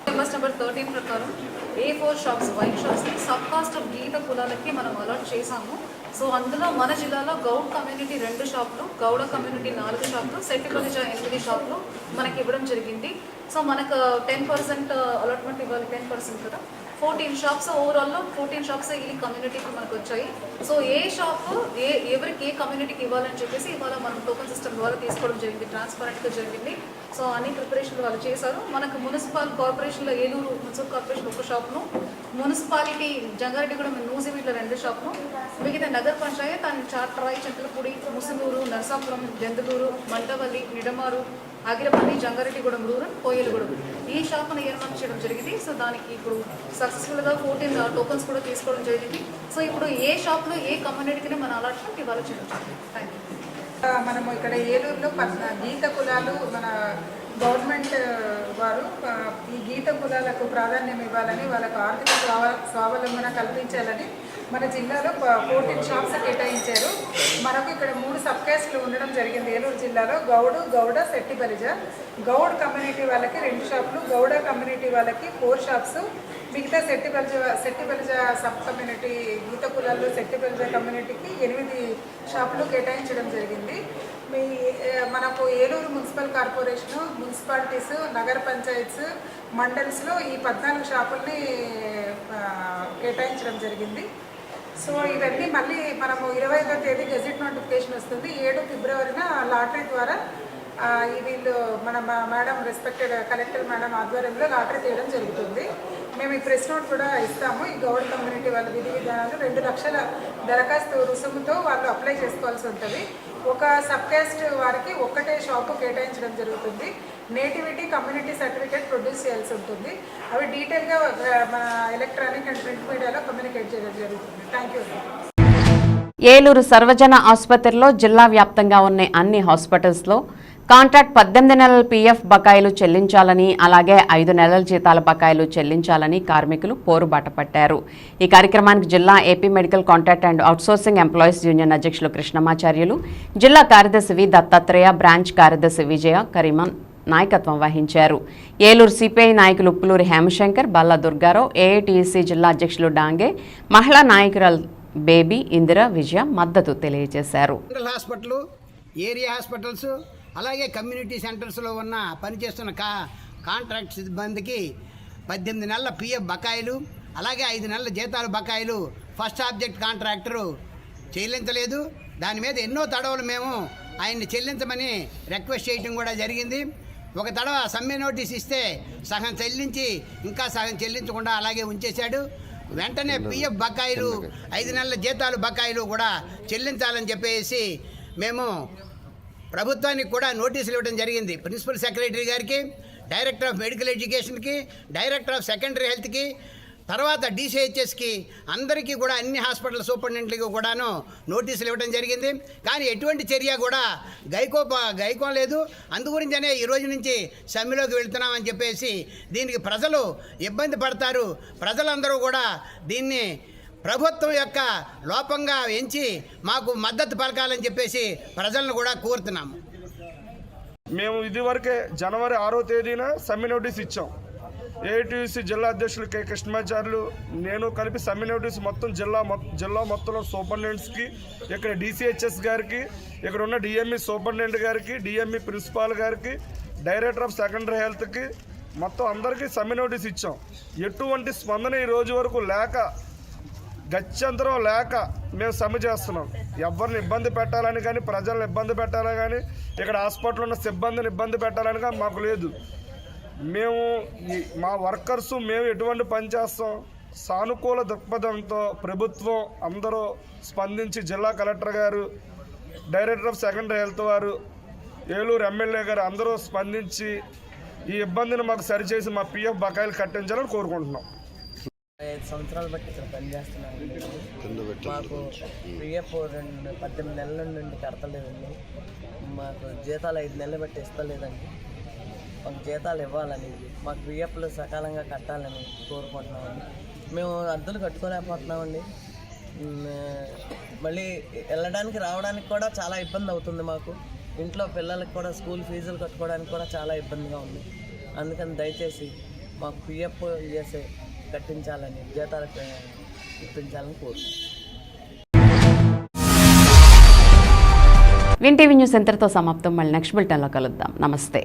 సిలబస్ నెంబర్ 13 ప్రకారం A4 shops, wine shops sub caste of గీత కులాలకి మనం అలాట్ చేశాము. సో అందులో మన జిల్లాలో గౌడ్ కమ్యూనిటీ 2 షాపులు, గౌడ కమ్యూనిటీ 4 షాపులు, శెట్టి బలిజ 8 షాపులు మనకి ఇవ్వడం జరిగింది. సో మనకు 10% అలాట్మెంట్ ఇవ్వాలి, 10% కదా. 14 షాప్స్ ఓవరాల్లో 14 షాప్స్ ఈ కమ్యూనిటీకి మనకు వచ్చాయి. సో ఏ షాప్ ఎవరికి ఏ కమ్యూనిటీకి ఇవ్వాలని చెప్పేసి ఇవాళ మనం టోకన్ సిస్టమ్ ద్వారా తీసుకోవడం జరిగింది. ట్రాన్స్పరెంట్గా జరిగింది. సో అన్ని ప్రిపరేషన్లు వాళ్ళు చేశారు. మనకు మున్సిపల్ కార్పొరేషన్లో ఏలూరు మున్సిపల్ కార్పొరేషన్ 1 షాప్ను, మున్సిపాలిటీ జంగారెడ్డిగూడెం నూజివీడ్లో 2 షాప్ను, మిగతా నగర పంచాయత్ అండ్ చాట్రాయి, చింతలపూడి, ముసునూరు, నరసాపురం, జందులూరు, మంటవల్లి, నిడమారు, ఆగిరపల్లి, జంగారెడ్డిగూడెం రూరల్, కోయలగూడెం ఈ షాప్ను ఏర్పాటు చేయడం జరిగింది. సో దానికి ఇప్పుడు సక్సెస్ఫుల్గా 14 టోకన్స్ కూడా తీసుకోవడం జరిగింది. సో ఇప్పుడు ఏ షాప్లో ఏ కమ్యూనిటీకి మన అలాట్మెంట్ ఇవాళ చేయడం జరిగింది. Thank you. మనము ఇక్కడ ఏలూరులో గీత కులాలు మన గవర్నమెంట్ వారు ఈ గీత కులాలకు ప్రాధాన్యం ఇవ్వాలని, వాళ్ళకు ఆర్థిక స్వావలంబన కల్పించాలని మన జిల్లాలో 14 షాప్స్ కేటాయించారు. మనకు ఇక్కడ 3 సబ్ క్యాస్ట్లు ఉండడం జరిగింది ఏలూరు జిల్లాలో. గౌడు, గౌడ, శెట్టి బలిజ. గౌడ్ కమ్యూనిటీ వాళ్ళకి 2 షాపులు, గౌడ కమ్యూనిటీ వాళ్ళకి 4 షాప్స్, మిగతా శెట్టి బలిజ సబ్ కమ్యూనిటీ గీత కులాల్లో శెట్టి బలిజ కమ్యూనిటీకి 8 షాపులు కేటాయించడం జరిగింది. మనకు ఏలూరు మున్సిపల్ కార్పొరేషను, మున్సిపాలిటీస్, నగర పంచాయత్స్, మండల్స్లో ఈ 14 షాపుల్ని కేటాయించడం జరిగింది. సో ఇవన్నీ మళ్ళీ మనము 25వ తేదీ గెజిట్ నోటిఫికేషన్ వస్తుంది. 7 ఫిబ్రవరిన లాటరీ ద్వారా వీళ్ళు మన మేడం రెస్పెక్టెడ్ కలెక్టర్ మేడం ఆధ్వర్యంలో లాటరీ తీయడం జరుగుతుంది. మేము ఈ ప్రెస్ నోట్ కూడా ఇస్తాము. ఈ గౌడ్ కమ్యూనిటీ వాళ్ళ విధి విధానాలు 2 లక్షల దరఖాస్తు రుసుముతో వాళ్ళు అప్లై చేసుకోవాల్సి ఉంటుంది. ఒక సబ్ కాస్ట్ వారికి 1 షాపు కేటాయించడం జరుగుతుంది. నేటివిటీ కమ్యూనిటీ సర్టిఫికేట్ ప్రొడ్యూస్ చేయాల్సి ఉంటుంది. అవి డీటెయిల్గా మన ఎలక్ట్రానిక్ అండ్ ప్రింట్ మీడియాలో కమ్యూనికేట్ చేయడం జరుగుతుంది. Thank you. ఏలూరు సర్వజన ఆసుపత్రిలో జిల్లా వ్యాప్తంగా ఉన్న అన్ని హాస్పిటల్స్లో కాంట్రాక్ట్ 18 నెలల పీఎఫ్ బకాయిలు చెల్లించాలని, అలాగే 5 నెలల జీతాల బకాయిలు చెల్లించాలని కార్మికులు పోరుబాట పట్టారు. ఈ కార్యక్రమానికి జిల్లా AP medical contract and outsourcing employees union అధ్యక్షులు కృష్ణమాచార్యులు, జిల్లా కార్యదర్శి వి దత్తాత్రేయ, బ్రాంచ్ కార్యదర్శి విజయ కరీమన్ నాయకత్వం వహించారు. ఏలూరు సిపిఐ నాయకులు ఉప్పులూరి హేమశంకర్, బల్లా దుర్గారావు, ఏఐటీసీ జిల్లా అధ్యక్షులు డాంగే, మహిళా నాయకురాలు బేబీ, ఇందిర, విజయ మద్దతు తెలియజేశారు. హాస్పిటల్, ఏరియా హాస్పిటల్స్, అలాగే కమ్యూనిటీ సెంటర్స్లో ఉన్న పనిచేస్తున్న కాంట్రాక్ట్ సిబ్బందికి 18 నెలల పిఎఫ్ బకాయిలు, అలాగే 5 నెలల జీతాలు బకాయిలు ఫస్ట్ ఆబ్జెక్ట్ కాంట్రాక్టరు చెల్లించలేదు. దాని మీద ఎన్నో తడవలు మేము ఆయన్ని చెల్లించమని రిక్వెస్ట్ చేయడం కూడా జరిగింది. ఒక తడవ సమ్మె నోటీస్ ఇస్తే సగం చెల్లించి ఇంకా సగం చెల్లించకుండా అలాగే ఉంచేశాడు. వెంటనే పిఎఫ్ బకాయిలు, 5 నెలల జీతాలు బకాయిలు కూడా చెల్లించాలని చెప్పేసి మేము ప్రభుత్వానికి కూడా నోటీసులు ఇవ్వడం జరిగింది. ప్రిన్సిపల్ సెక్రటరీ గారికి, డైరెక్టర్ ఆఫ్ మెడికల్ ఎడ్యుకేషన్కి, డైరెక్టర్ ఆఫ్ సెకండరీ హెల్త్కి, తర్వాత డీసీహెచ్ఎస్కి, అందరికీ కూడా అన్ని హాస్పిటల్ సూపరింటెండెంట్లకి కూడాను నోటీసులు ఇవ్వడం జరిగింది. కానీ ఎటువంటి చర్య కూడా గైకోలేదు. అందుగురించనే ఈ రోజు నుంచి సమ్మెలోకి వెళ్తున్నామని చెప్పేసి దీనికి ప్రజలు ఇబ్బంది పడతారు. ప్రజలందరూ కూడా దీన్ని ప్రభుత్వం యొక్క లోపంగా ఎంచి మాకు మద్దతు పలకాలని చెప్పేసి ప్రజలను కూడా కోరుతున్నాము. మేము ఇదివరకే జనవరి 6వ తేదీన సమ్మె నోటీస్ ఇచ్చాం. ఏఐటీయూసీ జిల్లా అధ్యక్షులు కె కృష్ణమాచార్యులు నేను కలిపి సమ్మె నోటీస్ మొత్తం జిల్లా మొత్తంలో సూపరింటెండెంట్స్కి, ఇక్కడ డిసిహెచ్ఎస్ గారికి, ఇక్కడ ఉన్న డిఎంఈ సూపరింటెండెంట్ గారికి, డిఎంఈ ప్రిన్సిపాల్ గారికి, డైరెక్టర్ ఆఫ్ సెకండరీ హెల్త్కి మొత్తం అందరికీ సమ్మె నోటీస్ ఇచ్చాం. ఎటువంటి స్పందన ఈ రోజు వరకు లేక, గత్యంతరం లేక మేము సమ్మె చేస్తున్నాం. ఎవరిని ఇబ్బంది పెట్టాలని కానీ, ప్రజలను ఇబ్బంది పెట్టాలని కానీ, ఇక్కడ హాస్పిటల్లో ఉన్న సిబ్బందిని ఇబ్బంది పెట్టాలని కానీ మాకు లేదు. మేము మా వర్కర్స్ మేము ఎటువంటి పని చేస్తాం, సానుకూల దృక్పథంతో ప్రభుత్వం అందరూ స్పందించి, జిల్లా కలెక్టర్ గారు, డైరెక్టర్ ఆఫ్ సెకండరీ హెల్త్ వారు, ఏలూరు ఎమ్మెల్యే గారు అందరూ స్పందించి ఈ ఇబ్బందిని మాకు సరిచేసి మా పిఎఫ్ బకాయిలు కట్టించాలని కోరుకుంటున్నాం. 5 సంవత్సరాలు బట్టి ఇక్కడ పనిచేస్తున్నామండి. మాకు పిఎఫ్ 18 నెలల నుండి కడతలేదండి. మాకు జీతాలు 5 నెలలు బట్టి ఇస్తలేదండి. మాకు జీతాలు ఇవ్వాలని, మాకు పిఎఫ్లు సకాలంగా కట్టాలని కోరుకుంటున్నామండి. మేము అద్దెలు కట్టుకోలేకపోతున్నామండి. మళ్ళీ వెళ్ళడానికి రావడానికి కూడా చాలా ఇబ్బంది అవుతుంది మాకు. ఇంట్లో పిల్లలకి కూడా స్కూల్ ఫీజులు కట్టుకోవడానికి కూడా చాలా ఇబ్బందిగా ఉంది. అందుకని దయచేసి మాకు పిఎఫ్ ఈఎస్ఐ కట్టించాలని, జీతాలు ఇప్పించాలని కోరుతున్నాం. విన్ టీవీ న్యూస్ ఇంతటితో సమాప్తం. మళ్ళీ నెక్స్ట్ బులెటిన్లో కలుద్దాం. నమస్తే.